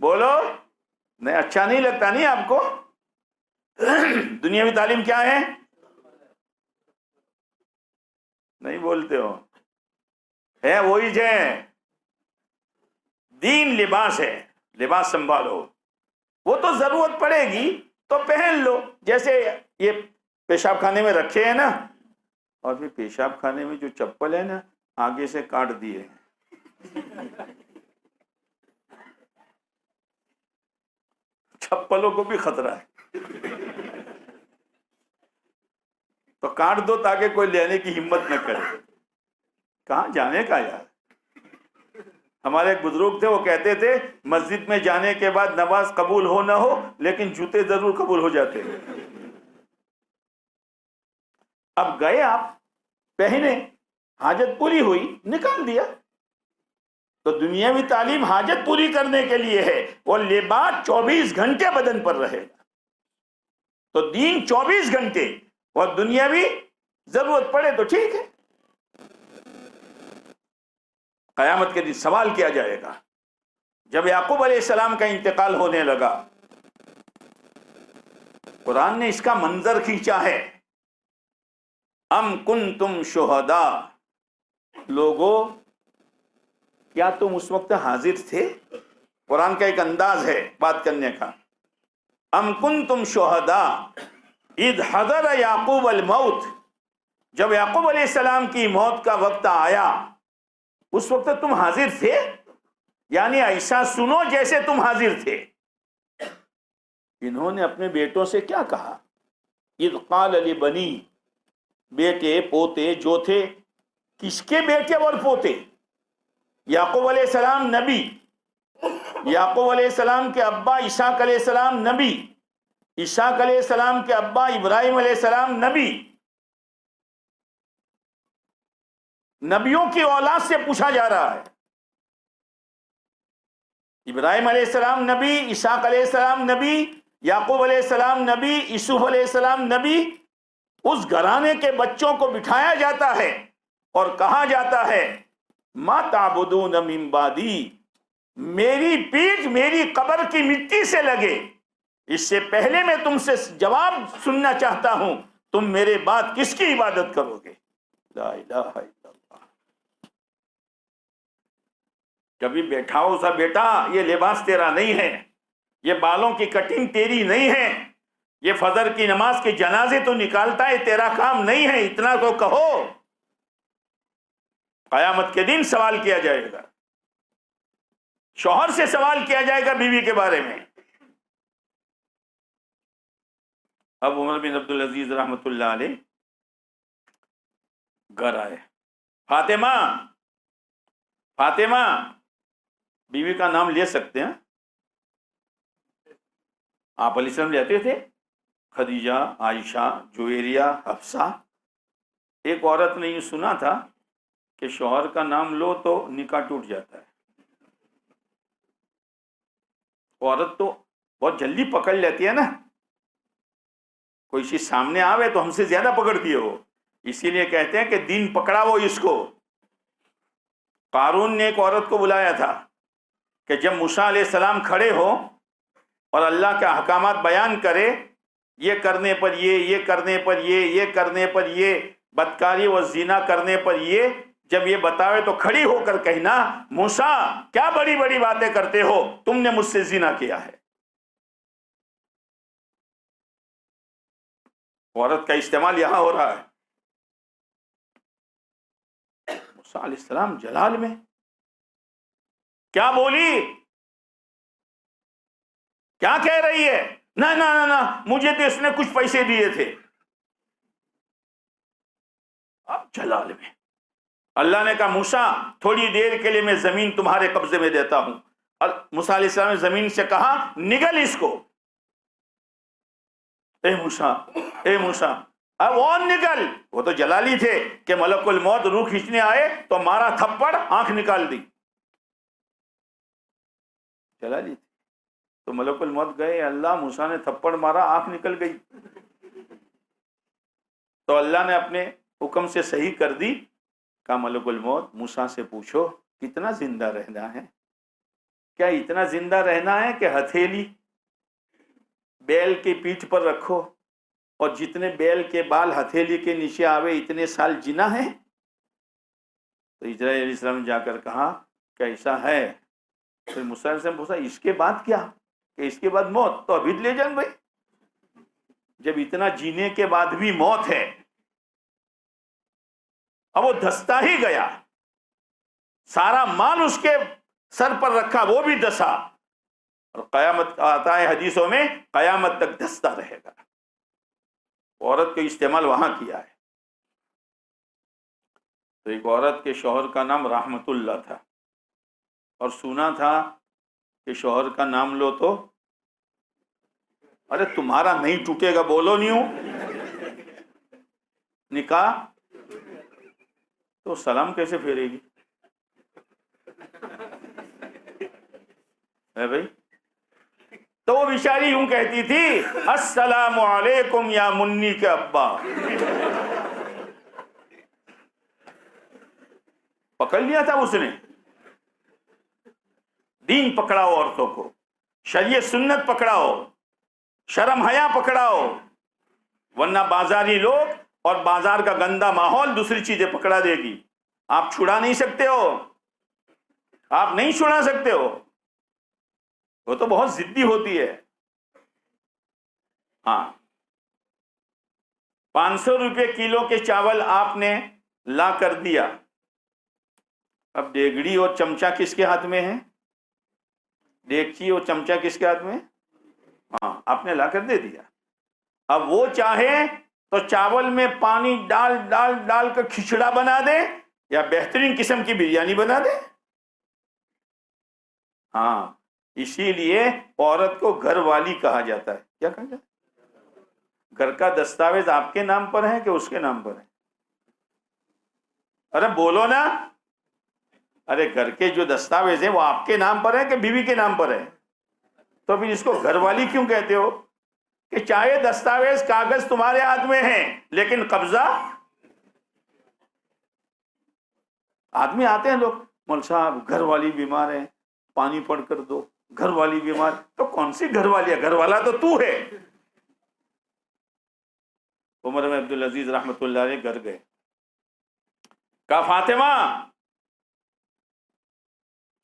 بولو، نہیں اچھا نہیں لگتا نہیں آپ کو؟ دنیاوی تعلیم کیا ہے؟ نہیں بولتے ہو، ہے وہی جو دین لباس ہے، لباس سنبھالو، وہ تو ضرورت پڑے گی تو پہن لو، جیسے یہ پیشاب خانے میں رکھے ہیں نا، اور پھر پیشاب خانے میں جو چپل ہے نا آگے سے کاٹ دیے، چپلوں کو بھی خطرہ ہے، تو کاٹ دو تاکہ کوئی لینے کی ہمت نہ کرے، کہاں جانے کا یار۔ ہمارے ایک بزرگ تھے، وہ کہتے تھے مسجد میں جانے کے بعد نماز قبول ہو نہ ہو لیکن جوتے ضرور قبول ہو جاتے ہیں۔ اب گئے آپ، پہنے، حاجت پوری ہوئی، نکال دیا۔ تو دنیاوی تعلیم حاجت پوری کرنے کے لیے ہے، وہ لباس 24 گھنٹے بدن پر رہے گا، تو دین 24 گھنٹے، اور دنیاوی ضرورت پڑے تو ٹھیک ہے۔ قیامت کے دن سوال کیا جائے گا، جب یعقوب علیہ السلام کا انتقال ہونے لگا، قرآن نے اس کا منظر کھینچا ہے، ام کنتم شہداء، لوگو کیا تم اس وقت حاضر تھے؟ قرآن کا ایک انداز ہے بات کرنے کا، ام کنتم شہداء اذ حضر یعقوب الموت، جب یعقوب علیہ السلام کی موت کا وقت آیا اس وقت تم حاضر تھے؟ یعنی ایسا سنو جیسے تم حاضر تھے۔ انہوں نے اپنے بیٹوں سے کیا کہا؟ اذ قال لبنی، بیٹے پوتے جو تھے، کس کے بیٹے اور پوتے؟ یعقوب علیہ السلام نبی، یعقوب علیہ السلام کے ابا اسحاق علیہ السلام نبی، اسحاق علیہ السلام کے ابا ابراہیم علیہ السلام نبی، نبیوں کی اولاد سے پوچھا جا رہا ہے۔ ابراہیم علیہ السلام نبی، اسحاق علیہ السلام نبی، یعقوب علیہ السلام نبی، یوسف علیہ السلام نبی، اس گھرانے کے بچوں کو بٹھایا جاتا ہے اور کہا جاتا ہے ما تعبدون من بعدی، میری پیٹھ میری قبر کی مٹی سے لگے، اس سے پہلے میں تم سے جواب سننا چاہتا ہوں، تم میرے بعد کس کی عبادت کرو گے؟ لا الہ الا اللہ۔ کبھی بیٹھاؤ سا بیٹا، یہ لباس تیرا نہیں ہے، یہ بالوں کی کٹنگ تیری نہیں ہے، یہ فجر کی نماز کے جنازے تو نکالتا ہے تیرا کام نہیں ہے، اتنا تو کہو۔ قیامت کے دن سوال کیا جائے گا، شوہر سے سوال کیا جائے گا بیوی کے بارے میں۔ اب عمر بن عبدالعزیز رحمۃ اللہ علیہ گھر آئے، فاطمہ، فاطمہ، بیوی کا نام لے سکتے ہیں؟ آپ علیہ السلام لیتے تھے؟ خدیجہ، عائشہ، جویریہ، حفصہ۔ ایک عورت نے یہ سنا تھا کہ شوہر کا نام لو تو نکاح ٹوٹ جاتا ہے۔ عورت تو بہت جلدی پکڑ لیتی ہے نا، کوئی چیز سامنے آوے تو ہم سے زیادہ پکڑتی ہے وہ، اسی لیے کہتے ہیں کہ دین پکڑا وہ اس کو۔ قارون نے ایک عورت کو بلایا تھا کہ جب موسیٰ علیہ السلام کھڑے ہو اور اللہ کے احکامات بیان کرے، یہ کرنے پر یہ کرنے پر یہ کرنے پر یہ، بدکاری و زنا کرنے پر یہ، جب یہ بتاوے تو کھڑی ہو کر کہنا موسیٰ کیا بڑی بڑی باتیں کرتے ہو، تم نے مجھ سے زنا کیا ہے۔ عورت کا استعمال یہاں ہو رہا ہے۔ موسیٰ علیہ السلام جلال میں کیا بولی، کیا کہہ رہی ہے؟ نہ نہ نہ نہ، مجھے تو اس نے کچھ پیسے دیے تھے۔ اب جلال میں اللہ نے کہا موسیٰ تھوڑی دیر کے لیے میں زمین تمہارے قبضے میں دیتا ہوں۔ اور موسیٰ علیہ السلام نے زمین سے کہا نگل اس کو، اے موسیٰ، اے موسیٰ، اب وہ نکل۔ وہ تو جلالی تھے کہ ملک الموت روح کھینچنے آئے تو مارا تھپڑ، آنکھ نکال دی، جلالی تھی۔ تو ملک الموت گئے، اللہ موسیٰ نے تھپڑ مارا، آنکھ نکل گئی۔ تو اللہ نے اپنے حکم سے صحیح کر دی، کہا ملک الموت موسیٰ سے پوچھو کتنا زندہ رہنا ہے۔ کیا اتنا زندہ رہنا ہے کہ ہتھیلی بیل کی پیٹھ پر رکھو اور جتنے بیل کے بال ہتھیلی کے نیچے آوے اتنے سال جینا ہے؟ تو اجرائیل علیہ السلام نے جا کر کہا کہ ایسا ہے. پھر موسیٰ علیہ السلام پوچھا اس کے بعد کیا؟ کہ اس کے بعد موت. تو ابھی لے جان بھائی، جب اتنا جینے کے بعد بھی موت ہے. اب وہ دھستا ہی گیا، سارا مال اس کے سر پر رکھا وہ بھی دھسا، اور قیامت آتا ہے حدیثوں میں قیامت تک دھستا رہے گا. عورت کا استعمال وہاں کیا ہے. تو ایک عورت کے شوہر کا نام رحمت اللہ تھا، اور سنا تھا کہ شوہر کا نام لو تو ارے تمہارا نہیں ٹوٹے گا، بولو نہیں ہوں نکاح، تو سلام کیسے پھیرے گی؟ ہے بھائی. تو وہ بیچاری یوں کہتی تھی السلام علیکم یا منی کے ابا. پکڑ لیا تھا اس نے. دین پکڑاؤ، عورتوں کو شریعت سنت پکڑاؤ، شرم حیا پکڑاؤ، ورنہ بازاری لوگ اور بازار کا گندا ماحول دوسری چیزیں پکڑا دے گی. آپ چھڑا نہیں سکتے ہو، آپ نہیں چھڑا سکتے ہو. وہ تو بہت ضدی ہوتی ہے. ہاں 500 روپے کلو کے چاول آپ نے لا کر دیا. اب ڈیگڑی اور چمچہ کس کے ہاتھ میں ہے؟ ڈیگچی اور چمچہ کس کے ہاتھ میں؟ ہاں آپ نے لا کر دے دیا. اب وہ چاہے تو چاول میں پانی ڈال ڈال ڈال کر کھچڑا بنا دے یا بہترین قسم کی بریانی بنا دے. ہاں اسی لیے عورت کو گھر والی کہا جاتا ہے. کیا کہا جاتا ہے؟ گھر کا دستاویز آپ کے نام پر ہے کہ اس کے نام پر ہے؟ ارے بولو نا. ارے گھر کے جو دستاویز ہیں وہ آپ کے نام پر ہے کہ بیوی کے نام پر ہے؟ تو پھر اس کو گھر والی کیوں کہتے ہو؟ کہ چاہے دستاویز کاغذ تمہارے ہاتھ میں ہیں لیکن قبضہ. آدمی آتے ہیں لوگ، مول صاحب گھر والی بیمار ہے پانی پڑ کر دو، گھر والی بیمار. تو کون سی گھر والی ہے؟ گھر والا تو ہے. عمر بن عبدالعزیز رحمت اللہ علیہ گھر گئے، کہا فاطمہ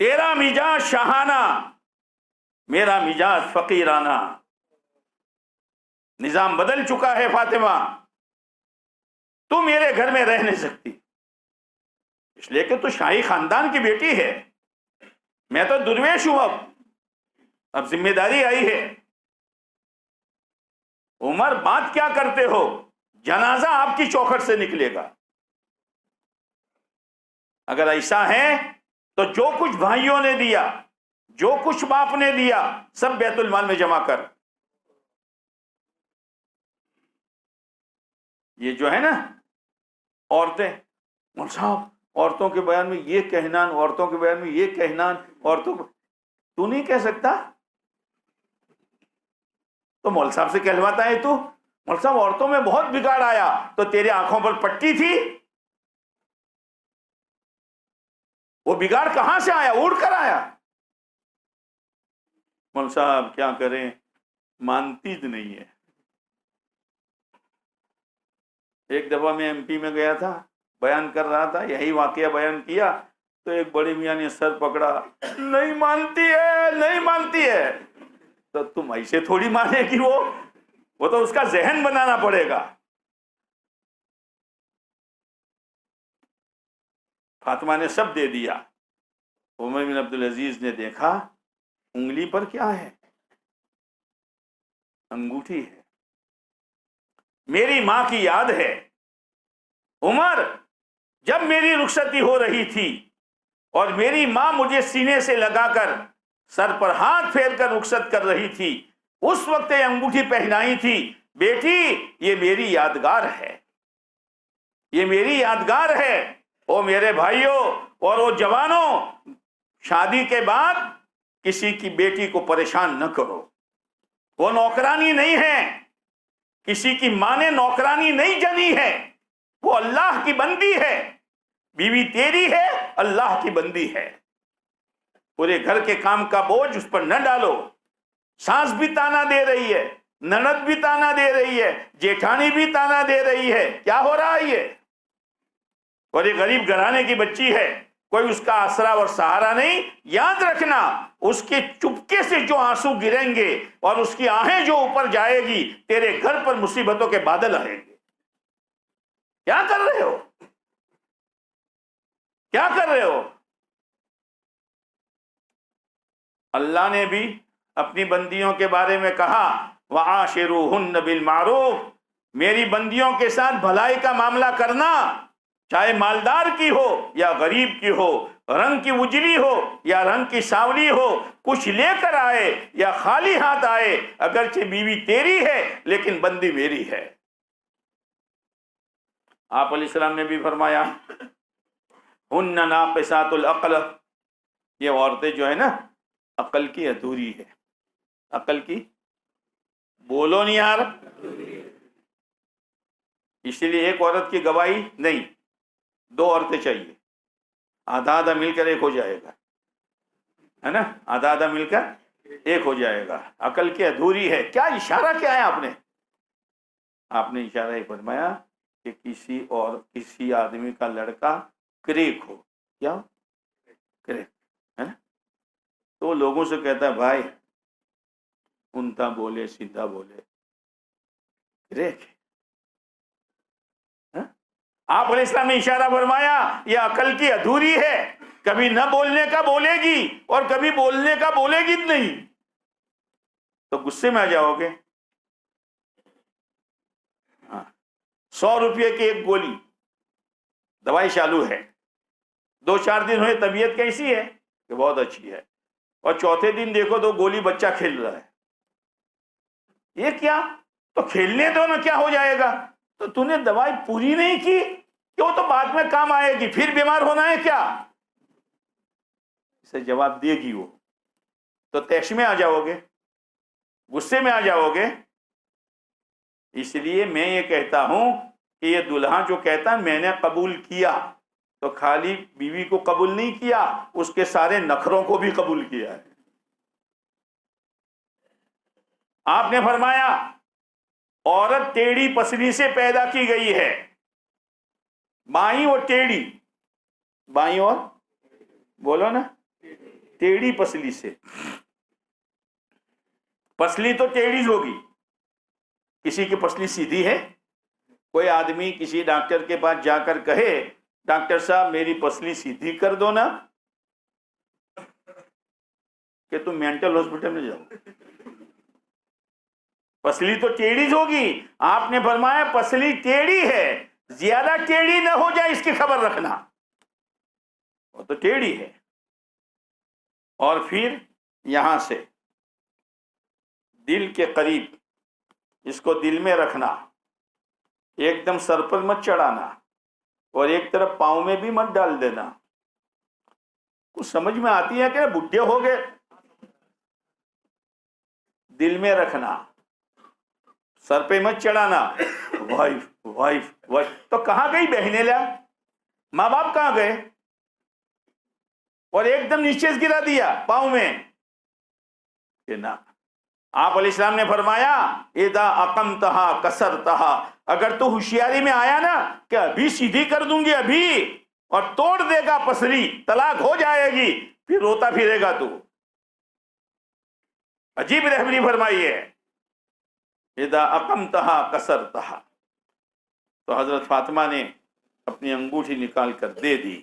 تیرا مزاج شاہانہ، میرا مزاج فقیرانہ. نظام بدل چکا ہے فاطمہ، تو میرے گھر میں رہ نہیں سکتی، اس لیے کہ تو شاہی خاندان کی بیٹی ہے، میں تو درویش ہوں. اب ذمہ داری آئی ہے. عمر بات کیا کرتے ہو؟ جنازہ آپ کی چوکھٹ سے نکلے گا. اگر ایسا ہے تو جو کچھ بھائیوں نے دیا، جو کچھ باپ نے دیا، سب بیت المال میں جمع کر. یہ جو ہے نا عورتیں، مول صاحب عورتوں کے بیان میں یہ کہنا، عورتوں کے بیان میں یہ کہنا، عورتوں کو تو نہیں کہہ سکتا؟ تو مول صاحب سے کہلواتا ہے تو مول صاحب عورتوں میں بہت بگاڑ آیا. تو تیرے آنکھوں پر پٹی تھی، وہ بگاڑ کہاں سے آیا؟ اڑ کر آیا. مول صاحب کیا کریں، مانتی نہیں ہے. ایک دفعہ میں ایم پی میں گیا تھا، بیان کر رہا تھا، یہی واقعہ بیان کیا تو ایک بڑے میاں نے سر پکڑا، نہیں مانتی ہے نہیں مانتی ہے. تو تم ایسے تھوڑی مانے گی، وہ تو اس کا ذہن بنانا پڑے گا. فاطمہ نے سب دے دیا. عمر بن عبدالعزیز نے دیکھا انگلی پر کیا ہے؟ انگوٹھی ہے. میری ماں کی یاد ہے عمر، جب میری رخصتی ہو رہی تھی اور میری ماں مجھے سینے سے لگا کر سر پر ہاتھ پھیر کر رخصت کر رہی تھی، اس وقت یہ انگوٹھی پہنائی تھی. بیٹی یہ میری یادگار ہے، یہ میری یادگار ہے. او میرے بھائیوں اور وہ جوانوں، شادی کے بعد کسی کی بیٹی کو پریشان نہ کرو. وہ نوکرانی نہیں ہے، کسی کی ماں نے نوکرانی نہیں جنی ہے، وہ اللہ کی بندی ہے. بیوی تیری ہے، اللہ کی بندی ہے. پورے گھر کے کام کا بوجھ اس پر نہ ڈالو. ساس بھی تانا دے رہی ہے, نند بھی تانا دے رہی ہے, جیٹھانی بھی تانا دے رہی ہے, کیا ہو رہا ہے یہ؟ اور یہ غریب گھرانے کی بچی ہے, کوئی اس کا آسرا اور سہارا نہیں. یاد رکھنا, اس کے چپکے سے جو آنسو گریں گے اور اس کی آہیں جو اوپر جائے گی, تیرے گھر پر مصیبتوں کے بادل آئیں گے. کیا کر رہے ہو؟ کیا کر رہے ہو؟ اللہ نے بھی اپنی بندیوں کے بارے میں کہا وَعَاشِرُوهُنَّ بِالْمَعْرُوفِ, میری بندیوں کے ساتھ بھلائی کا معاملہ کرنا, چاہے مالدار کی ہو یا غریب کی ہو, رنگ کی اجلی ہو یا رنگ کی سانولی ہو, کچھ لے کر آئے یا خالی ہاتھ آئے, اگرچہ بیوی تیری ہے لیکن بندی میری ہے. آپ علیہ السلام نے بھی فرمایا ہن ناقصات العقل, یہ عورتیں جو ہے نا عقل کی ادھوری ہے. عقل کی, بولو نہیں یار, اسی لیے ایک عورت کی گواہی نہیں, 2 عورتیں چاہیے, آدھا آدھا مل کر ایک ہو جائے گا, ہے نا, آدھا آدھا مل کر ایک ہو جائے گا. عقل کی ادھوری ہے. کیا اشارہ کیا ہے آپ نے اشارہ یہ فرمایا کہ کسی آدمی کا لڑکا کریک ہو. کیا کریک ہے نا, تو لوگوں سے کہتا ہے بھائی انتا بولے سیدھا بولے, کریک. آپ علیہ السلام نے اشارہ فرمایا یہ عقل کی ادھوری ہے, کبھی نہ بولنے کا بولے گی اور کبھی بولنے کا بولے گی نہیں, تو غصے میں آ جاؤ گے. 100 روپے کی ایک گولی, دوائی چالو ہے, 2-4 دن ہوئے, طبیعت کیسی ہے کہ بہت اچھی ہے, اور چوتھے دن دیکھو تو گولی بچہ کھیل رہا ہے. یہ کیا؟ تو کھیلنے دو نا, کیا ہو جائے گا؟ تو تو نے دوائی پوری نہیں کی کہ وہ تو بعد میں کام آئے گی, پھر بیمار ہونا ہے کیا؟ اسے جواب دے گی وہ, تو تیش میں آ جاؤ گے, غصے میں آ جاؤ گے. اس لیے میں یہ کہتا ہوں کہ یہ دلہا جو کہتا ہے میں نے قبول کیا, تو خالی بیوی کو قبول نہیں کیا, اس کے سارے نخروں کو بھی قبول کیا ہے. آپ نے فرمایا عورت ٹیڑھی پسلی سے پیدا کی گئی ہے, بائیں اور ٹیڑھی, بائیں اور بولو نا ٹیڑھی پسلی سے. پسلی تو ٹیڑھی ہوگی, کسی کی پسلی سیدھی ہے؟ کوئی آدمی کسی ڈاکٹر کے پاس جا کر کہے ڈاکٹر صاحب میری پسلی سیدھی کر دو نا, کہ تم مینٹل ہاسپٹل میں جاؤ. پسلی تو ٹیڑھی ہوگی. آپ نے فرمایا پسلی ٹیڑھی ہے, زیادہ ٹیڑھی نہ ہو جائے اس کی خبر رکھنا, وہ تو ٹیڑھی ہے. اور پھر یہاں سے دل کے قریب, اس کو دل میں رکھنا, ایک دم سر پر مت چڑھانا, اور ایک طرف پاؤں میں بھی مت ڈال دینا. کچھ سمجھ میں آتی ہے کہ بڈھے ہو گئے؟ دل میں رکھنا, سر پہ مت چڑھانا. وائف وائف وائف, تو کہاں گئی بہنیں؟ لیا ماں باپ کہاں گئے؟ اور ایک دم نیچے گرا دیا پاؤں میں, کہ نہ. آپ علیہ السلام نے فرمایا اذا اقمتہا کسرتہا, اگر تو ہوشیاری میں آیا نا کہ ابھی سیدھی کر دوں گی ابھی, اور توڑ دے گا پسلی, طلاق ہو جائے گی, پھر روتا پھرے گا تو. عجیب رہبری فرمائی ہے اذا اقمتہا کسرتہا. تو حضرت فاطمہ نے اپنی انگوٹھی نکال کر دے دی.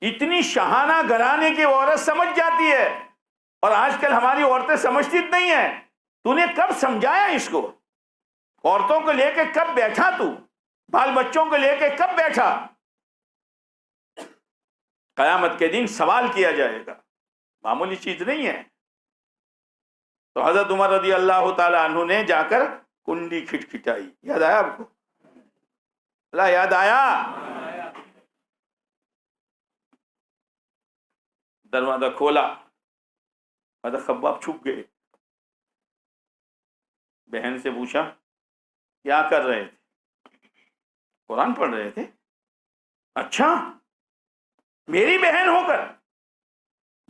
اتنی شاہانہ گھرانے کی عورت سمجھ جاتی ہے, اور آج کل ہماری عورتیں سمجھتی نہیں ہیں. تو نے کب سمجھایا اس کو؟ عورتوں کو لے کے کب بیٹھا تو؟ بال بچوں کو لے کے کب بیٹھا؟ قیامت کے دن سوال کیا جائے گا, معمولی چیز نہیں ہے. تو حضرت عمر رضی اللہ تعالی عنہ نے جا کر کنڈی کھٹکھٹائی. یاد آیا آپ کو؟ اللہ یاد آیا؟ دروازہ کھولا, حضرت خباب چھپ گئے. بہن سے پوچھا کیا کر رہے تھے؟ قرآن پڑھ رہے تھے. اچھا, میری بہن ہو کر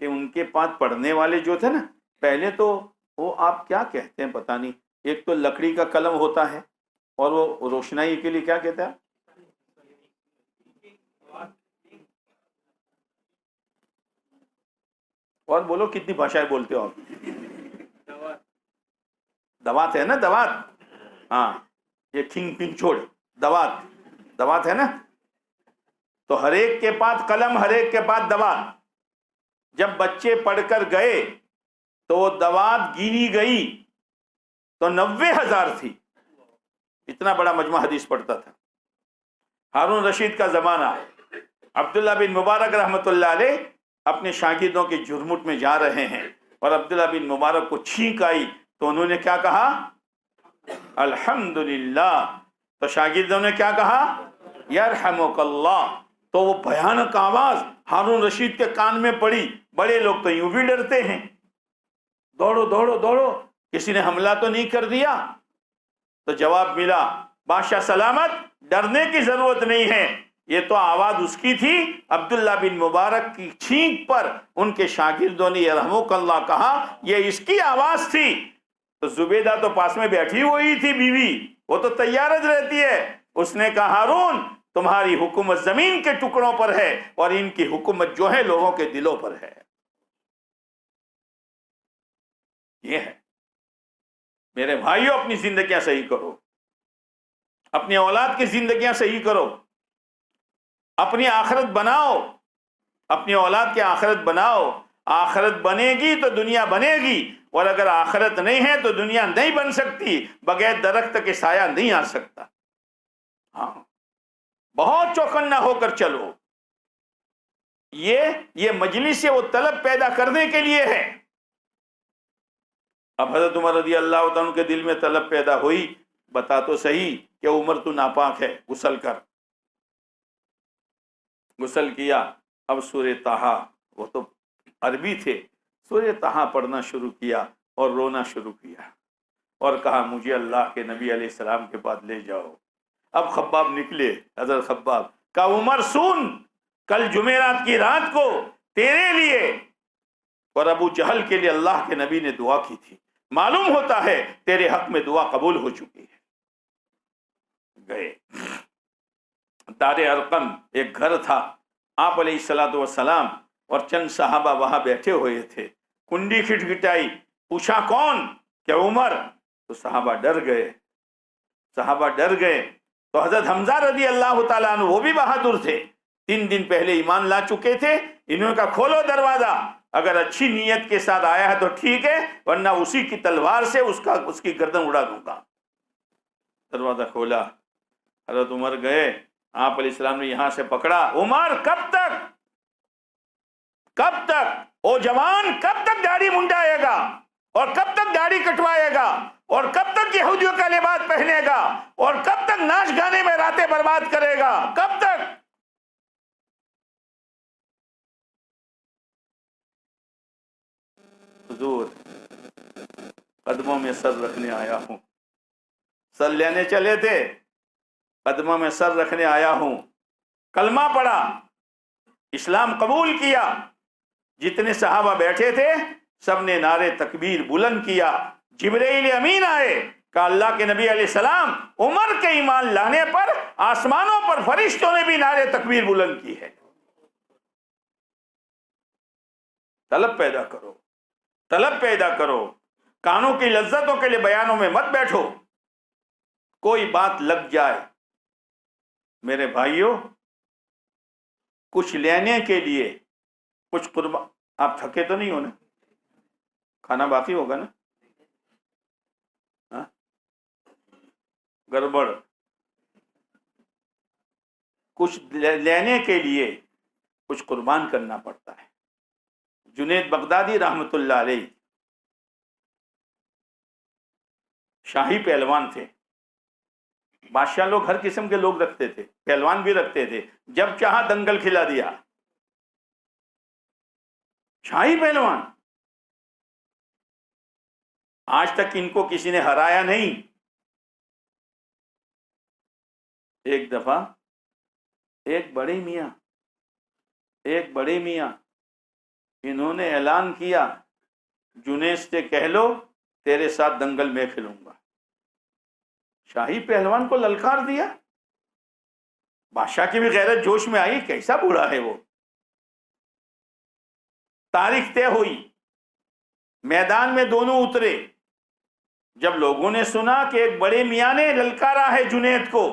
کہ ان کے پاس پڑھنے والے جو تھے نا، پہلے تو وہ آپ کیا کہتے ہیں پتہ نہیں، ایک تو لکڑی کا قلم ہوتا ہے اور وہ روشنائی کے لیے کیا کہتا ہے، اور بولو کتنی بھاشائیں بولتے ہو آپ؟ دوات ہے نا، دوات، ہاں یہ کھنگ پنگ چھوڑ، دوات، دوات ہے نا. تو ہر ایک کے پاس قلم، ہر ایک کے پاس دوات. جب بچے پڑھ کر گئے تو وہ دوات گنی گئی تو 90,000 تھی. اتنا بڑا مجمع حدیث پڑھتا تھا. ہارون رشید کا زمانہ، عبداللہ بن مبارک رحمۃ اللہ علیہ اپنے شاگردوں کے جھرمٹ میں جا رہے ہیں اور عبداللہ بن مبارک کو چھینک آئی تو انہوں نے کیا کہا، الحمدللہ. تو شاگردوں نے کیا کہا، یرحمک اللہ. تو وہ بھیانک آواز ہارون رشید کے کان میں پڑی. بڑے لوگ تو یوں بھی ڈرتے ہیں، دوڑو دوڑو دوڑو، کسی نے حملہ تو نہیں کر دیا. تو جواب ملا، بادشاہ سلامت، ڈرنے کی ضرورت نہیں ہے، یہ تو آواز اس کی تھی. عبداللہ بن مبارک کی چھینک پر ان کے شاگردوں نے یرحمک اللہ کہا، یہ اس کی آواز تھی. تو زبیدہ تو پاس میں بیٹھی ہوئی تھی بیوی، وہ تو تیار رہتی ہے. اس نے کہا، ہارون تمہاری حکومت زمین کے ٹکڑوں پر ہے اور ان کی حکومت جو ہے لوگوں کے دلوں پر ہے. یہ ہے میرے بھائیوں، اپنی زندگیاں صحیح کرو، اپنی اولاد کی زندگیاں صحیح کرو، اپنی آخرت بناؤ، اپنی اولاد کی آخرت بناؤ. آخرت بنے گی تو دنیا بنے گی، اور اگر آخرت نہیں ہے تو دنیا نہیں بن سکتی. بغیر درخت کے سایہ نہیں آ سکتا. ہاں، بہت چوکنا ہو کر چلو. یہ مجلس سے وہ طلب پیدا کرنے کے لیے ہے. اب حضرت عمر رضی اللہ عنہ کے دل میں طلب پیدا ہوئی، بتا تو صحیح کہ عمر تو ناپاک ہے، غسل کر. غسل کیا. اب سورہ طٰہٰ، وہ تو عربی تھے، سورہ طٰہٰ پڑھنا شروع کیا اور رونا شروع کیا اور کہا، مجھے اللہ کے نبی علیہ السلام کے پاس لے جاؤ. اب خباب نکلے، حضرت خباب کہا، عمر سن، کل جمعرات کی رات کو تیرے لیے اور ابو جہل کے لیے اللہ کے نبی نے دعا کی تھی. معلوم ہوتا ہے تیرے حق میں دعا قبول ہو چکی ہے. گئے. دار ارقم ایک گھر تھا. آپ علیہ الصلوۃ والسلام اور چند صحابہ وہاں بیٹھے ہوئے تھے. کنڈی کھٹکھٹائی، پوچھا کون؟ کہ عمر. تو صحابہ ڈر گئے، صحابہ ڈر گئے. تو حضرت حمزہ رضی اللہ تعالیٰ عنہ، وہ بھی بہادر تھے، 3 دن پہلے ایمان لا چکے تھے. انہوں نے کہا، کھولو دروازہ، اگر اچھی نیت کے ساتھ آیا ہے تو ٹھیک ہے، ورنہ اسی کی تلوار سے اس کی گردن اڑا دوں گا. دروازہ کھولا. حضرت عمر گئے. آپ علیہ السلام نے یہاں سے پکڑا. عمر کب تک، کب تک او جوان، کب تک داڑھی منڈائے گا، اور کب تک داڑھی کٹوائے گا، اور کب تک یہودیوں کا لباس پہنے گا، اور کب تک ناچ گانے میں راتیں برباد کرے گا، کب تک؟ حضور قدموں میں سر رکھنے آیا ہوں. سر لینے چلے تھے، قدموں میں سر رکھنے آیا ہوں. کلمہ پڑھا، اسلام قبول کیا. جتنے صحابہ بیٹھے تھے سب نے نعرے تکبیر بلند کیا. جبرائیل امین آئے، کہ اللہ کے نبی علیہ السلام، عمر کے ایمان لانے پر آسمانوں پر فرشتوں نے بھی نعرے تکبیر بلند کی ہے. طلب پیدا کرو، طلب پیدا کرو. کانوں کی لذتوں کے لیے بیانوں میں مت بیٹھو. کوئی بات لگ جائے، میرے بھائیوں، کچھ لینے کے لیے کچھ قربان. آپ تھکے تو نہیں ہو نا؟ کھانا باقی ہوگا نا؟ ہاں؟ گڑبڑ. کچھ لینے کے لیے کچھ قربان کرنا پڑتا ہے. جنید بغدادی رحمت اللہ علیہ شاہی پہلوان تھے. بادشاہ لوگ ہر قسم کے لوگ رکھتے تھے، پہلوان بھی رکھتے تھے. جب چاہا دنگل کھلا دیا. شاہی پہلوان. آج تک ان کو کسی نے ہرایا نہیں. ایک دفعہ ایک بڑے میاں انہوں نے اعلان کیا جنید سے کہہ لو تیرے ساتھ دنگل میں کھیلوں گا. شاہی پہلوان کو للکار دیا. بادشاہ کی بھی غیرت جوش میں آئی، کیسا بوڑھا ہے وہ. تاریخ طے ہوئی، میدان میں دونوں اترے. جب لوگوں نے سنا کہ ایک بڑے میاں نے للکارا ہے جنید کو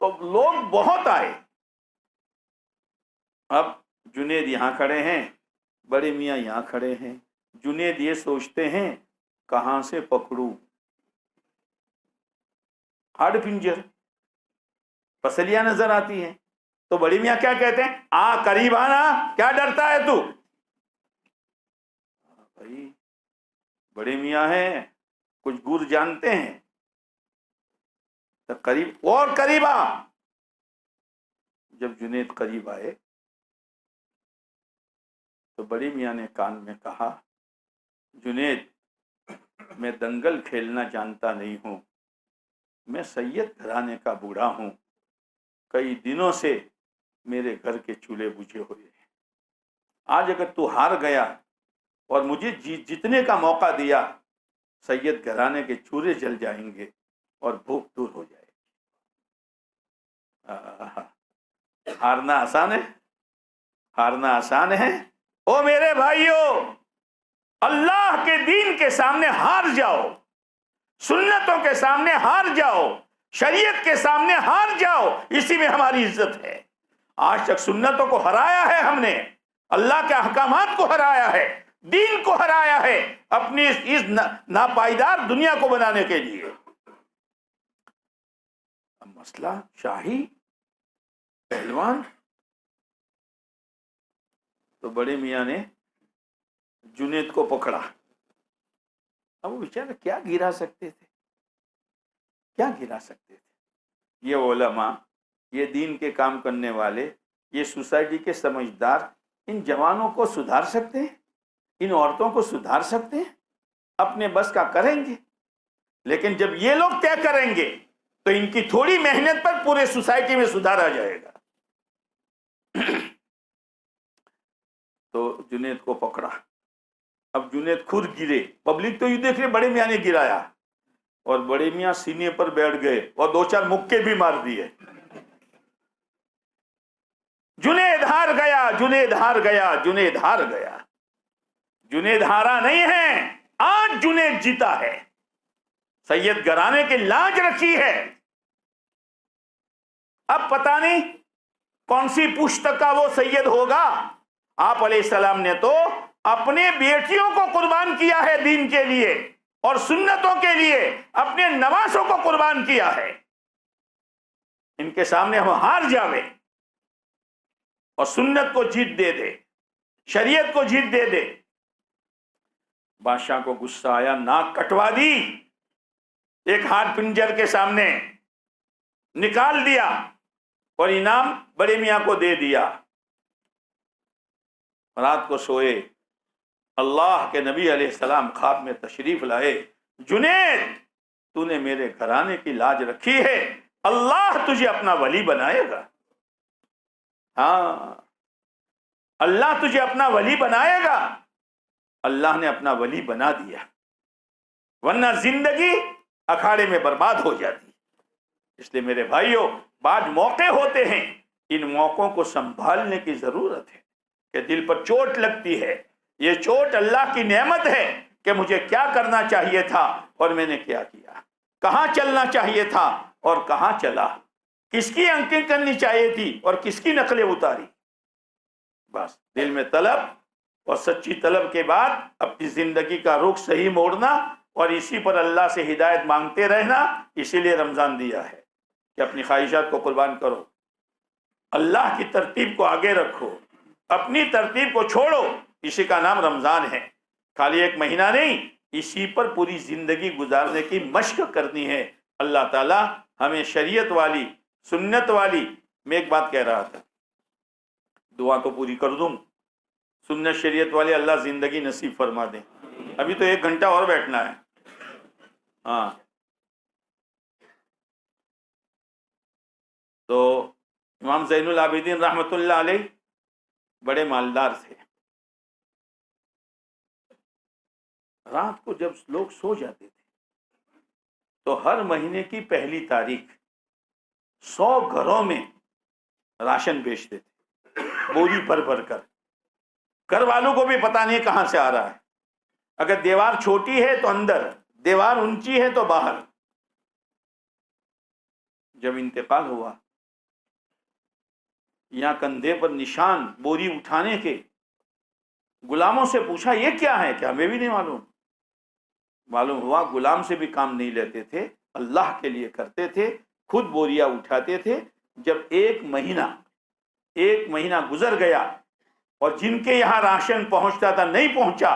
تو لوگ بہت آئے. اب جنید یہاں کھڑے ہیں، بڑے میاں یہاں کھڑے ہیں. جنید یہ سوچتے ہیں کہاں سے پکڑوں، ہڈ پنجر پسلیاں نظر آتی ہیں. تو بڑے میاں کیا کہتے ہیں، آ قریب آنا، کیا ڈرتا ہے تو. بھائی بڑے میاں ہیں، کچھ گر جانتے ہیں، تو قریب اور قریب آ. جب جنید قریب آئے تو بڑے میاں نے کان میں کہا، جنید میں دنگل کھیلنا جانتا نہیں ہوں، میں سید گھرانے کا بوڑھا ہوں، کئی دنوں سے میرے گھر کے چولہے بجھے ہوئے ہیں. آج اگر تو ہار گیا اور مجھے جتنے کا موقع دیا، سید گھرانے کے چولہے جل جائیں گے اور بھوک دور ہو جائے گی. ہارنا آسان ہے، ہارنا آسان ہے. او میرے بھائیو، اللہ کے دین کے سامنے ہار جاؤ، سنتوں کے سامنے ہار جاؤ، شریعت کے سامنے ہار جاؤ، اسی میں ہماری عزت ہے. آج تک سنتوں کو ہرایا ہے ہم نے، اللہ کے احکامات کو ہرایا ہے، دین کو ہرایا ہے، اپنی اس ناپائیدار دنیا کو بنانے کے لیے. اب مسئلہ شاہی پہلوان. تو بڑے میاں نے جنید کو پکڑا. اب وہ بیچارے کیا گرا سکتے تھے، کیا گرا سکتے تھے. یہ علماء، یہ دین کے کام کرنے والے، یہ سوسائٹی کے سمجھدار ان جوانوں کو سدھار سکتے ہیں، ان عورتوں کو سدھار سکتے ہیں، اپنے بس کا کریں گے. لیکن جب یہ لوگ طے کریں گے تو ان کی تھوڑی محنت پر پورے سوسائٹی میں سدھار آ جائے گا. تو جنید کو پکڑا. اب جنید خود گرے، پبلک تو یہ دیکھ رہے بڑے میاں نے گرایا، اور بڑے میاں سینے پر بیٹھ گئے اور دو چار مکے بھی مار دیے. جنید ہار گیا، جنید ہار گیا، جنید ہار گیا. جنید ہارا نہیں ہے، آج جنید جیتا ہے. سید گھرانے کی لاج رکھی ہے. اب پتہ نہیں کون سی پشت کا وہ سید ہوگا. آپ علیہ السلام نے تو اپنے بیٹیوں کو قربان کیا ہے دین کے لیے اور سنتوں کے لیے، اپنے نواسوں کو قربان کیا ہے. ان کے سامنے ہم ہار جاوے اور سنت کو جیت دے دے، شریعت کو جیت دے دے. بادشاہ کو غصہ آیا، ناک کٹوا دی، ایک ہاتھ پنجر کے سامنے نکال دیا اور انعام بڑے میاں کو دے دیا. رات کو سوئے، اللہ کے نبی علیہ السلام خواب میں تشریف لائے. جنید، تو نے میرے گھرانے کی لاج رکھی ہے، اللہ تجھے اپنا ولی بنائے گا. ہاں، اللہ تجھے اپنا ولی بنائے گا. اللہ نے اپنا ولی بنا دیا، ورنہ زندگی اکھاڑے میں برباد ہو جاتی. اس لیے میرے بھائیوں، بعض موقع ہوتے ہیں، ان موقعوں کو سنبھالنے کی ضرورت ہے کہ دل پر چوٹ لگتی ہے. یہ چوٹ اللہ کی نعمت ہے کہ مجھے کیا کرنا چاہیے تھا اور میں نے کیا کیا، کہاں چلنا چاہیے تھا اور کہاں چلا، کس کی انکیں کرنی چاہیے تھی اور کس کی نقلیں اتاری. بس دل میں طلب، اور سچی طلب کے بعد اپنی زندگی کا رخ صحیح موڑنا اور اسی پر اللہ سے ہدایت مانگتے رہنا. اسی لیے رمضان دیا ہے کہ اپنی خواہشات کو قربان کرو، اللہ کی ترتیب کو آگے رکھو، اپنی ترتیب کو چھوڑو. اسی کا نام رمضان ہے. خالی ایک مہینہ نہیں، اسی پر پوری زندگی گزارنے کی مشق کرنی ہے. اللہ تعالی ہمیں شریعت والی، سنت والی. میں ایک بات کہہ رہا تھا، دعا تو پوری کر دوں، سنت شریعت والے اللہ زندگی نصیب فرما دیں. ابھی تو 1 گھنٹہ اور بیٹھنا ہے. ہاں، تو امام زین العابدین رحمۃ اللہ علیہ بڑے مالدار تھے. رات کو جب لوگ سو جاتے تھے تو ہر مہینے کی پہلی تاریخ 100 گھروں میں راشن بیچتے تھے، بوری بھر بھر کر. گھر والوں کو بھی پتا نہیں کہاں سے آ رہا ہے. اگر دیوار چھوٹی ہے تو اندر، دیوار اونچی ہے تو باہر. جب انتقال ہوا، یہاں کندھے پر نشان بوری اٹھانے کے. غلاموں سے پوچھا یہ کیا ہے؟ کہ ہمیں بھی نہیں معلوم. معلوم ہوا غلام سے بھی کام نہیں لیتے تھے، اللہ کے لیے کرتے تھے، خود بوریاں اٹھاتے تھے. جب ایک مہینہ گزر گیا اور جن کے یہاں راشن پہنچتا تھا نہیں پہنچا،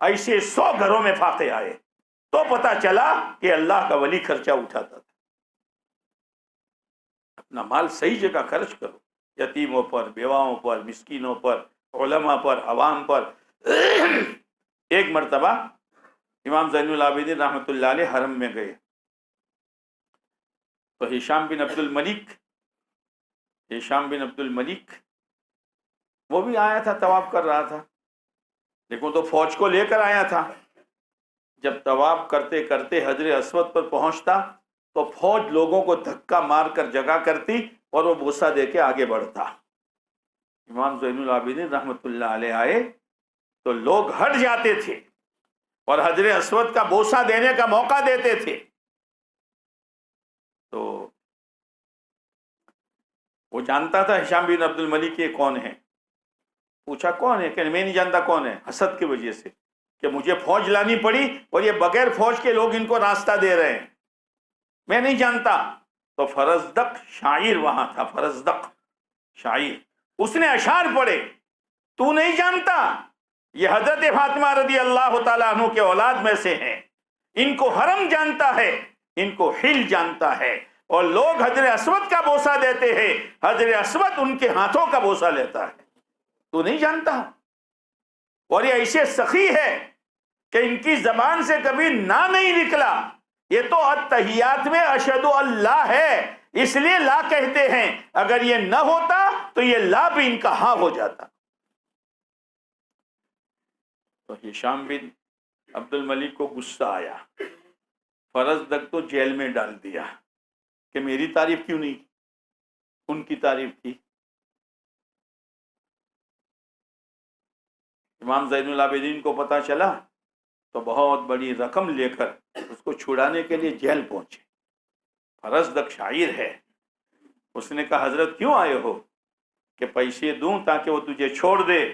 ایسے 100 گھروں میں فاقے آئے، تو پتا چلا کہ اللہ کا ولی خرچہ اٹھاتا تھا. اپنا مال صحیح جگہ خرچ کرو، یتیموں پر، بیواؤں پر، مسکینوں پر، علماء پر، عوام پر. ایک مرتبہ امام زین العابدین رحمۃ اللہ علیہ حرم میں گئے تو ہشام بن عبد الملک وہ بھی آیا تھا، طواف کر رہا تھا، لیکن تو فوج کو لے کر آیا تھا. جب طواف کرتے کرتے حجر اسود پر پہنچتا تو فوج لوگوں کو دھکا مار کر جگہ کرتی اور وہ بوسہ دے کے آگے بڑھتا. امام زین العابدین رحمۃ اللہ علیہ آئے تو لوگ ہٹ جاتے تھے اور حجر اسود کا بوسہ دینے کا موقع دیتے تھے. تو وہ جانتا تھا ہشام بن عبد الملک یہ کون ہے. پوچھا کون ہے؟ کہ میں نہیں جانتا کون ہے. حسد کی وجہ سے کہ مجھے فوج لانی پڑی اور یہ بغیر فوج کے لوگ ان کو راستہ دے رہے ہیں، میں نہیں جانتا. تو فرزدق شاعر وہاں تھا، فرزدق شاعر، اس نے اشعار پڑھے. تو نہیں جانتا یہ حضرت فاطمہ رضی اللہ تعالیٰ عنہ کے اولاد میں سے ہیں، ان کو حرم جانتا ہے، ان کو حل جانتا ہے، اور لوگ حجر اسود کا بوسہ دیتے ہیں، حجر اسود ان کے ہاتھوں کا بوسہ لیتا ہے. تو نہیں جانتا؟ اور یہ ایسے سخی ہے کہ ان کی زبان سے کبھی نہ نہیں نکلا. یہ تو التحیات میں اشہد اللہ ہے، اس لیے لا کہتے ہیں. اگر یہ نہ ہوتا تو یہ لا بھی ان کا ہاں ہو جاتا. تو ہشام بن عبد الملک کو غصہ آیا، فرزدق تو جیل میں ڈال دیا کہ میری تعریف کیوں نہیں، ان کی تعریف کی. امام زین العابدین کو پتا چلا تو بہت بڑی رقم لے کر اس کو چھڑانے کے لیے جیل پہنچے. فرزدق شاعر ہے، اس نے کہا حضرت کیوں آئے ہو؟ کہ پیسے دوں تاکہ وہ تجھے چھوڑ دے.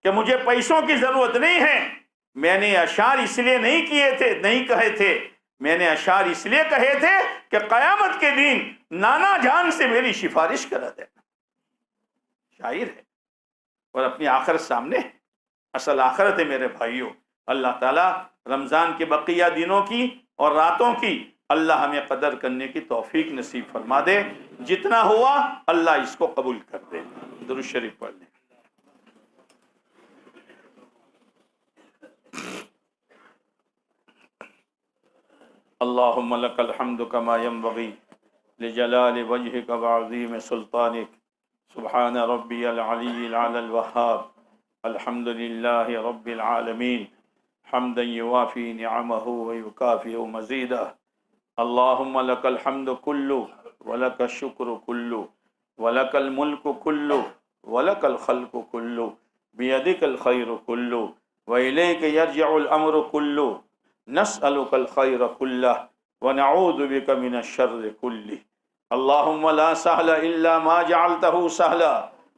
کہ مجھے پیسوں کی ضرورت نہیں ہے، میں نے اشعار اس لیے نہیں کہے تھے، میں نے اشعار اس لیے کہے تھے کہ قیامت کے دن نانا جان سے میری سفارش کرا دینا. شاعر ہے اور اپنی آخرت سامنے ہے. اصل آخرت ہے میرے بھائیوں. اللہ تعالیٰ رمضان کے بقیہ دنوں کی اور راتوں کی اللہ ہمیں قدر کرنے کی توفیق نصیب فرما دے. جتنا ہوا اللہ اس کو قبول کر دے. درود شریف پڑھ لیں. اللہم لک الحمد کما ینبغی لجلال وجہک وعظیم سلطانک. سبحان ربی العلی العلی الوہاب. الحمد للہ رب العالمین حمدا یوافی نعمہ ویکافئ مزیدہ. اللہم لک الحمد کلہ ولک الشکر کلہ ولک الملک کلہ ولک الخلق کلہ بیدک الخیر کلہ وإلیک یرجع الامر کلہ. نسألک الخیر کلہ ونعوذ بک من الشر کلہ. اللہم لا سہل الا ما جعلتہ سہلا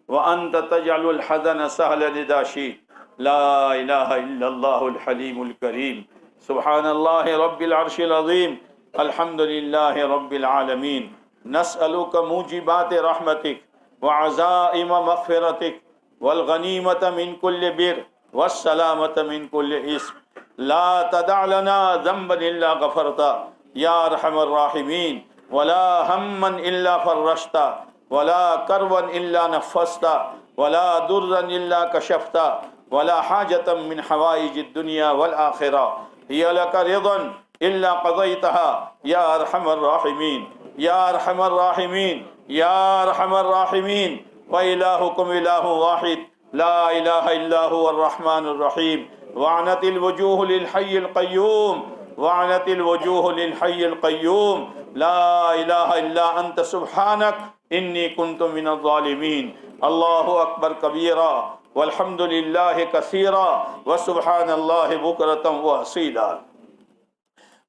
وانت تجعل الحزن سہلا اذا شئت. لا الہ الا اللہ الحلیم الکریم. سبحان اللہ رب العرش العظیم. الحمد للہ رب العالمین. نسألک موجبات رحمتک وعزائم مغفرتک والغنیمت من کل بر والسلامت من کل اسم. لا تدع لنا ذنبا الا غفرتا یا ارحم الراحمین ولا ہما الا فرجتا ولا کربا الا نفستا ولا ضرا الا کشفتا ولا حاجة من حوائج الدنيا والآخرة هي لك رضا إلا قضيتها يا أرحم الراحمين يا أرحم الراحمين يا أرحم الراحمين. وإلهكم إله واحد لا إله إلا هو الرحمن الرحيم وعنت الوجوہ للحی القیوم وعنت الوجوہ للحی القیوم لا الہ الا انت سبحانک انی کنت من الظالمین۔ اللہ اکبر کبیرا والحمد للہ کثیرا وسبحان اللہ بکرۃ واصیلا۔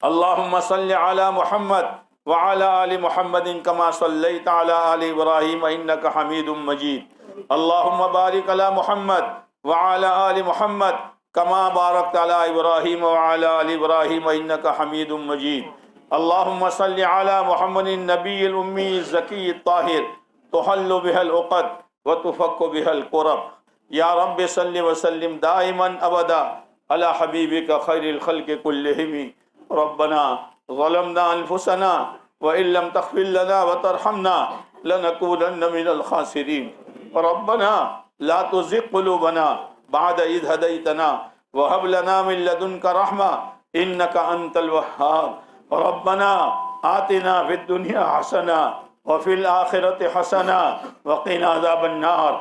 اللہم صل علی محمد وعلی آل محمد کما صلیت علی آل ابراہیم انک حمید مجید۔ اللہم بارک علی محمد وعلی آل محمد کما بارکت علی ابراہیم وعلی آل ابراہیم انک حمید مجید۔ اللہم صل علی محمد النبی الامی الزکی الطاہر تحل بہ العقد وتفک بہ الکرب۔ یا رب صل وسلم دائما ابدا علی حبیبک خیر الخلق کلہم۔ ربنا ظلمنا انفسنا وان لم تغفر لنا وترحمنا لنكونن من الخاسرین۔ ربنا لا تزغ قلوبنا بعد اذ هديتنا وهب لنا من لدنك رحمة انك انت الوهاب۔ ربنا آتنا في الدنيا حسنة وفي الآخرة حسنة وقنا عذاب النار۔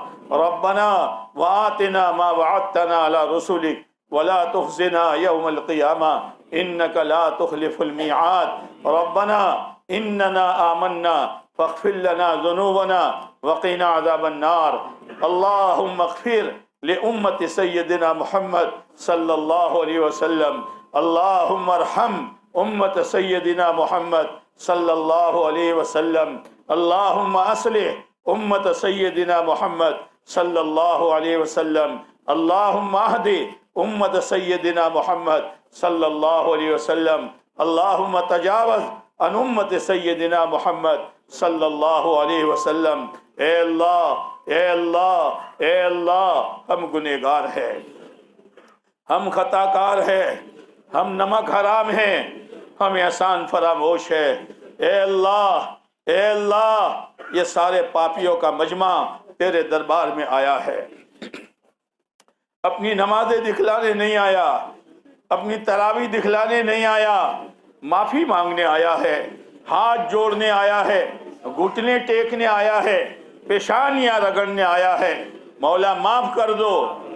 ربنا وآتنا ما وعدتنا على رسلك ولا تخزنا يوم القيامة إنك لا تخلف الميعاد۔ ربنا إننا آمنا فاغفر لنا ذنوبنا وقنا عذاب النار۔ اللهم اغفر لأمة سيدنا محمد صلى الله عليه وسلم۔ اللهم ارحم أمة سيدنا محمد صلى الله عليه وسلم۔ اللهم أصلح أمة سيدنا محمد صلى الله عليه وسلم۔ اللهم اهد أمة سيدنا محمد صلى الله عليه وسلم۔ اللهم تجاوز عن أمة سيدنا محمد صلى الله عليه وسلم۔ اے اللہ اے اللہ اے اللہ، ہم گنہگار ہیں، ہم خطا کار ہیں، ہم نمک حرام ہیں، ہم احسان فراموش ہے۔ اے اللہ یہ سارے پاپیوں کا مجمع تیرے دربار میں آیا ہے، اپنی نمازیں دکھلانے نہیں آیا، اپنی تراویح دکھلانے نہیں آیا، معافی مانگنے آیا ہے، ہاتھ جوڑنے آیا ہے، گھٹنے ٹیکنے آیا ہے، پیشانیاں رگڑنے آیا ہے۔ مولا معاف کر دو،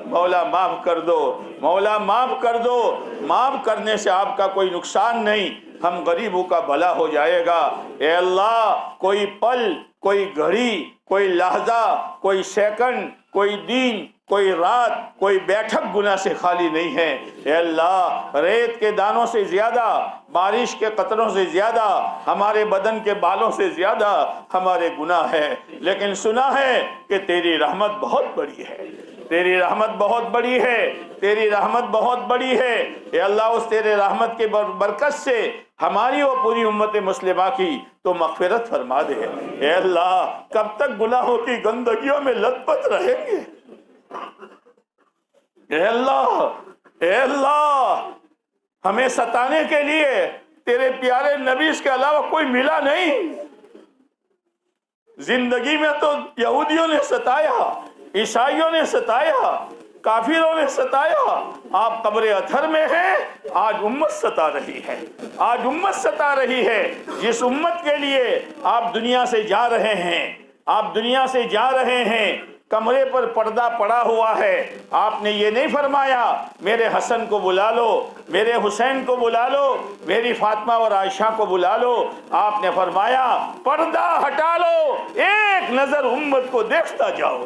مولا معاف کر دو، مولا معاف کر دو۔ معاف کرنے سے آپ کا کوئی نقصان نہیں، ہم غریبوں کا بھلا ہو جائے گا۔ اے اللہ، کوئی پل، کوئی گھڑی، کوئی لحظہ، کوئی سیکنڈ، کوئی دن، کوئی رات، کوئی بیٹھک گناہ سے خالی نہیں ہے۔ اے اللہ، ریت کے دانوں سے زیادہ، بارش کے قطروں سے زیادہ، ہمارے بدن کے بالوں سے زیادہ ہمارے گناہ ہے، لیکن سنا ہے کہ تیری رحمت بہت بڑی ہے، تیری رحمت بہت بڑی ہے، تیری رحمت بہت بڑی ہے۔ اے اللہ، اس تیرے رحمت کے برکت سے ہماری اور پوری امت مسلمہ کی تو مغفرت فرما دے۔ اے اللہ، کب تک گناہوں کی گندگیوں میں لت پت رہیں گے؟ اے اللہ، ہمیں ستانے کے لیے تیرے پیارے نبی کے علاوہ کوئی ملا نہیں۔ زندگی میں تو یہودیوں نے ستایا، عیسائیوں نے ستایا، کافروں نے ستایا، آپ قبر اطہر میں ہیں، آج امت ستا رہی ہے، آج امت ستا رہی ہے۔ جس امت کے لیے آپ دنیا سے جا رہے ہیں، آپ دنیا سے جا رہے ہیں، کمرے پر پردہ پڑا ہوا ہے، آپ نے یہ نہیں فرمایا میرے حسن کو بلا لو، میرے حسین کو بلا لو، میری فاطمہ اور عائشہ کو بلا لو۔ آپ نے فرمایا پردہ ہٹا لو، ایک نظر امت کو دیکھتا جاؤ،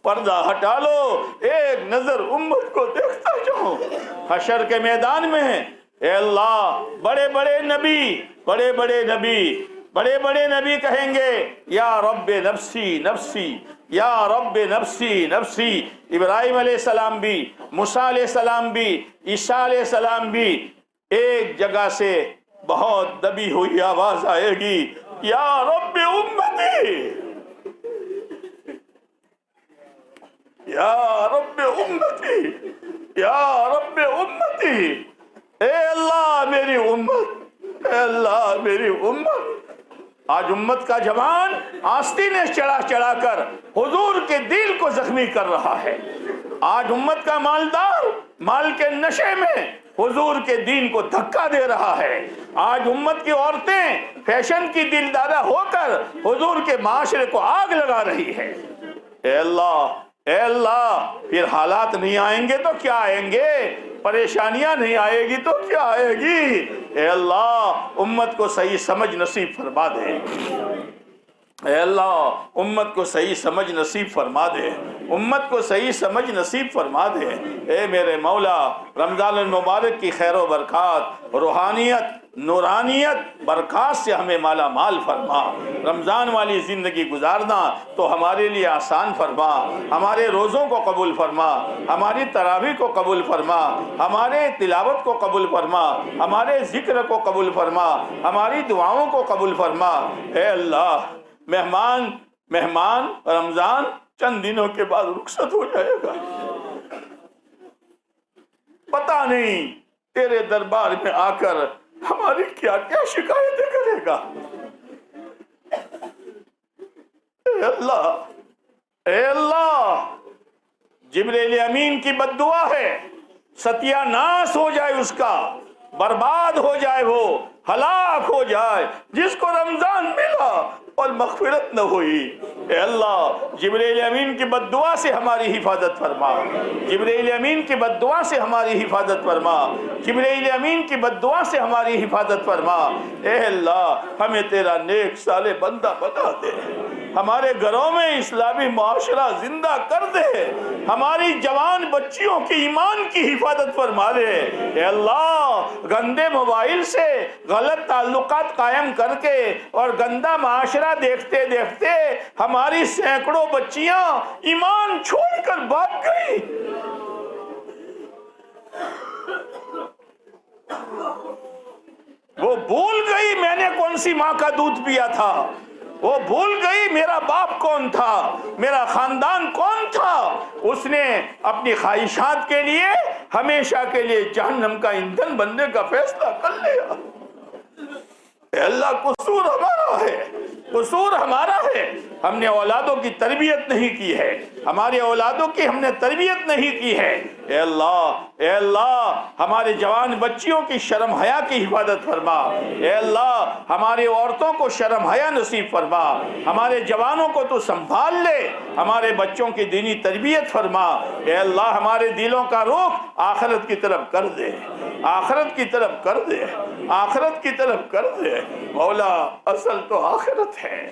پردہ ہٹا لو، ایک نظر امت کو دیکھتا جاؤ۔ حشر کے میدان میں اے اللہ، بڑے بڑے نبی کہیں گے یا رب نفسی نفسی، یا رب نفسی نفسی۔ ابراہیم علیہ السلام بھی، موسیٰ علیہ السلام بھی، عیسیٰ علیہ السلام بھی، ایک جگہ سے بہت دبی ہوئی آواز آئے گی، یا رب امتی، یا رب امتی، یا رب امتی۔ اے اللہ میری امت، اے اللہ میری امت۔ آج امت کا جوان آستینیں چڑھا چڑھا کر حضور کے دل کو زخمی کر رہا ہے۔ آج امت کا مالدار مال کے نشے میں حضور کے دین کو دھکا دے رہا ہے۔ آج امت کی عورتیں فیشن کی دلدادہ ہو کر حضور کے معاشرے کو آگ لگا رہی ہے۔ اے اللہ، اے اللہ پھر حالات نہیں آئیں گے تو کیا آئیں گے، پریشانیاں نہیں آئے گی تو کیا آئے گی۔ اے اللہ امت کو صحیح سمجھ نصیب فرما دے، اے اللہ امت کو صحیح سمجھ نصیب فرما دے، امت کو صحیح سمجھ نصیب فرما دے۔ اے میرے مولا رمضان المبارک کی خیر و برکات، روحانیت، نورانیت، برکات سے ہمیں مالا مال فرما۔ رمضان والی زندگی گزارنا تو ہمارے لیے آسان فرما، ہمارے روزوں کو قبول فرما، ہماری تراویح کو قبول فرما، ہمارے تلاوت کو قبول فرما، ہمارے ذکر کو قبول فرما، ہماری دعاؤں کو قبول فرما۔ اے اللہ مہمان رمضان چند دنوں کے بعد رخصت ہو جائے گا، پتہ نہیں تیرے دربار میں آ کر ہماری کیا کیا شکایتیں کرے گا۔ اے اللہ جبریل امین کی بد دعا ہے، ستیہ ناس ہو جائے اس کا، برباد ہو جائے، وہ ہلاک ہو جائے جس کو رمضان ملا اور مغفرت نہ ہوئی۔ اے اللہ جبریل امین کی بد دعا سے ہماری حفاظت فرما، جبریل امین کی بد دعا سے ہماری حفاظت فرما، جبریل امین کی بد دعا سے ہماری حفاظت فرما۔ اے اللہ ہمیں تیرا نیک صالح بندہ بنا دے، ہمارے گھروں میں اسلامی معاشرہ زندہ کر دے، ہماری جوان بچیوں کی ایمان کی حفاظت فرما دے۔ اے اللہ گندے موبائل سے غلط تعلقات قائم کر کے اور گندا معاشرہ دیکھتے دیکھتے ہماری سینکڑوں بچیاں ایمان چھوڑ کر بھاگ گئی۔ وہ بھول گئی میں نے کون سی ماں کا دودھ پیا تھا، وہ بھول گئی میرا باپ کون تھا، میرا خاندان کون تھا۔ اس نے اپنی خواہشات کے لیے ہمیشہ کے لیے جہنم کا ایندھن بننے کا فیصلہ کر لیا۔ اے اللہ قصور ہمارا ہے، قصور ہمارا ہے، ہم نے اولادوں کی تربیت نہیں کی ہے، ہمارے اولادوں کی ہم نے تربیت نہیں کی ہے۔ اے اللہ ہمارے جوان بچیوں کی شرم حیا کی حفاظت فرما، اے اللہ ہماری عورتوں کو شرم حیا نصیب فرما، ہمارے جوانوں کو تو سنبھال لے، ہمارے بچوں کی دینی تربیت فرما۔ اے اللہ ہمارے دلوں کا رخ آخرت کی طرف کر دے، آخرت کی طرف کر دے، آخرت کی طرف کر دے۔ مولا اصل تو آخرت ہے،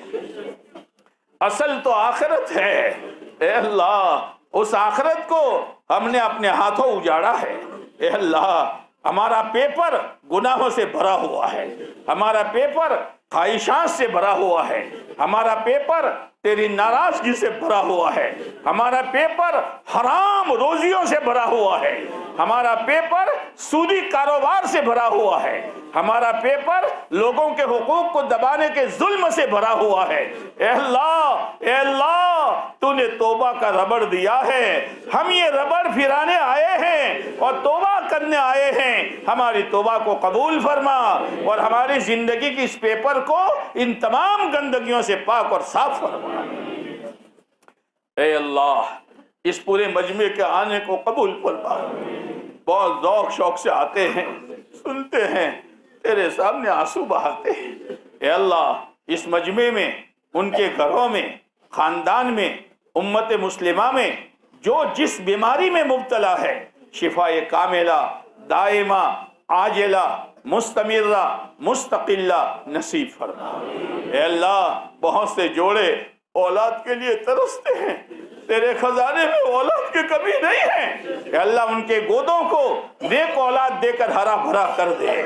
اصل تو آخرت ہے۔ اے اللہ اس آخرت کو ہم نے اپنے ہاتھوں اجاڑا ہے۔ اے اللہ ہمارا پیپر گناہوں سے بھرا ہوا ہے، ہمارا پیپر خواہشات سے بھرا ہوا ہے، ہمارا پیپر تیری ناراضگی سے بھرا ہوا ہے، ہمارا پیپر حرام روزیوں سے بھرا ہوا ہے، ہمارا پیپر سودی کاروبار سے بھرا ہوا ہے، ہمارا پیپر لوگوں کے حقوق کو دبانے کے ظلم سے بھرا ہوا ہے۔ اے اللہ تو نے توبہ کا ربڑ دیا ہے، ہم یہ ربڑ پھرانے آئے ہیں اور توبہ کرنے آئے ہیں، ہماری توبہ کو قبول فرما اور ہماری زندگی کی اس پیپر کو ان تمام گندگیوں سے پاک اور صاف فرما۔ اے اللہ اس پورے مجمع کے آنے کو قبول فرما، بہت ذوق شوق سے آتے ہیں، سنتے ہیں، تیرے سامنے آنسو بہاتے ہیں۔ اے اللہ اس مجمع میں، ان کے گھروں میں، خاندان میں، امت مسلمہ میں جو جس بیماری میں مبتلا ہے، شفاء کاملہ، دائمہ، عاجلہ، مستمرہ، مستقلہ نصیب فرما۔ اے اللہ بہت سے جوڑے اولاد کے لیے ترستے ہیں، تیرے خزانے میں اولاد کی کمی نہیں ہے۔ اے اللہ ان کے گودوں کو نیک اولاد دے کر ہرا بھرا کر دے،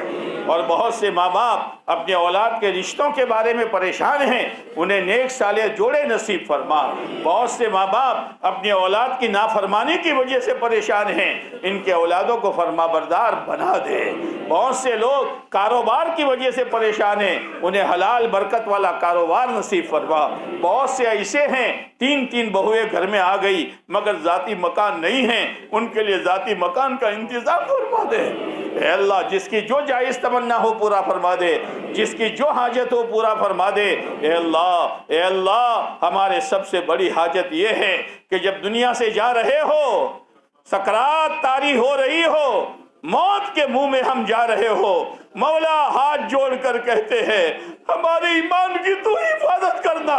اور بہت سے ماں باپ اپنے اولاد کے رشتوں کے بارے میں پریشان ہیں، انہیں نیک صالح جوڑے نصیب فرما۔ بہت سے ماں باپ اپنی اولاد کی نافرمانی کی وجہ سے پریشان ہیں، ان کے اولادوں کو فرما بردار بنا دے۔ بہت سے لوگ کاروبار کی وجہ سے پریشان ہیں، انہیں حلال برکت والا کاروبار نصیب فرما۔ بہت سے ایسے ہیں تین بہویں گھر میں آ گئی مگر ذاتی مکان نہیں ہیں، ان کے لیے ذاتی مکان کا انتظام فرما دے۔ اے اللہ جس کی جو جائز تمنا ہو پورا فرما دے، جس کی جو حاجت ہو پورا فرما دے۔ اے اللہ ہمارے سب سے بڑی حاجت یہ ہے کہ جب دنیا سے جا رہے ہو، سکرات طاری ہو رہی ہو، موت کے منہ میں ہم جا رہے ہو، مولا ہاتھ جوڑ کر کہتے ہیں ہمارے ایمان کی تو حفاظت کرنا،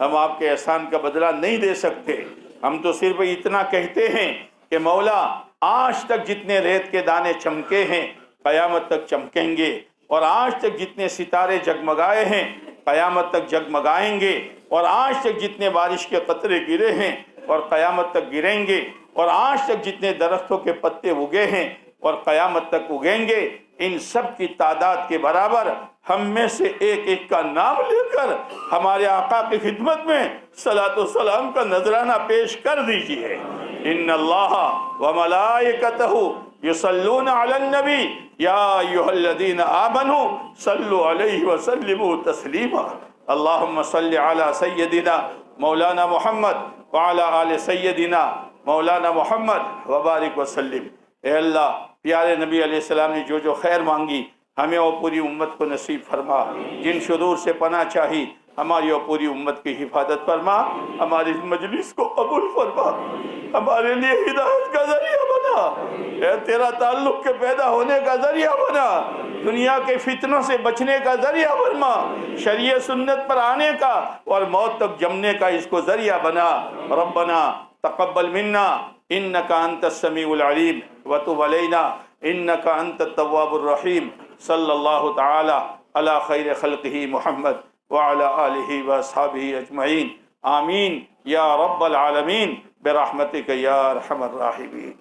ہم آپ کے احسان کا بدلہ نہیں دے سکتے. ہم تو صرف اتنا کہتے ہیں کہ مولا آج تک جتنے ریت کے دانے چمکے ہیں قیامت تک چمکیں گے، اور آج تک جتنے ستارے جگمگائے ہیں قیامت تک جگمگائیں گے، اور آج تک جتنے بارش کے قطرے گرے ہیں اور قیامت تک گریں گے، اور آج تک جتنے درختوں کے پتے اگے ہیں اور قیامت تک اگیں گے، ان سب کی تعداد کے برابر ہم میں سے ایک ایک کا نام لے کر ہمارے آقا کی خدمت میں صلاۃ و سلام کا نذرانہ پیش کر دیجئے. ان اللہ وملائکتہ یصلون علی النبی یا ایھا الذین آمنوا صلوا علیہ وسلموا تسلیما. اللہم صل علی سیدنا مولانا محمد وعلی آل سیدنا مولانا محمد وبارک وسلم. اے اللہ، پیارے نبی علیہ السلام نے جو خیر مانگی ہمیں اور پوری امت کو نصیب فرما. جن شرور سے پناہ چاہی ہماری اور پوری امت کی حفاظت فرما. ہماری مجلس کو قبول فرما، ہمارے لیے ہدایت کا ذریعہ بنا، اے تیرا تعلق کے پیدا ہونے کا ذریعہ بنا، دنیا کے فتنوں سے بچنے کا ذریعہ بنا، شریعت سنت پر آنے کا اور موت تک جمنے کا اس کو ذریعہ بنا. ربنا تقبل منا انك انت السميع العليم وتب علينا انك انت التواب الرحيم. صلی اللہ تعالی علی خیر خلقہ محمد وعلی آلہ واصحابہ اجمعین. آمین یا رب العالمین برحمتک یا ارحم الراحمین.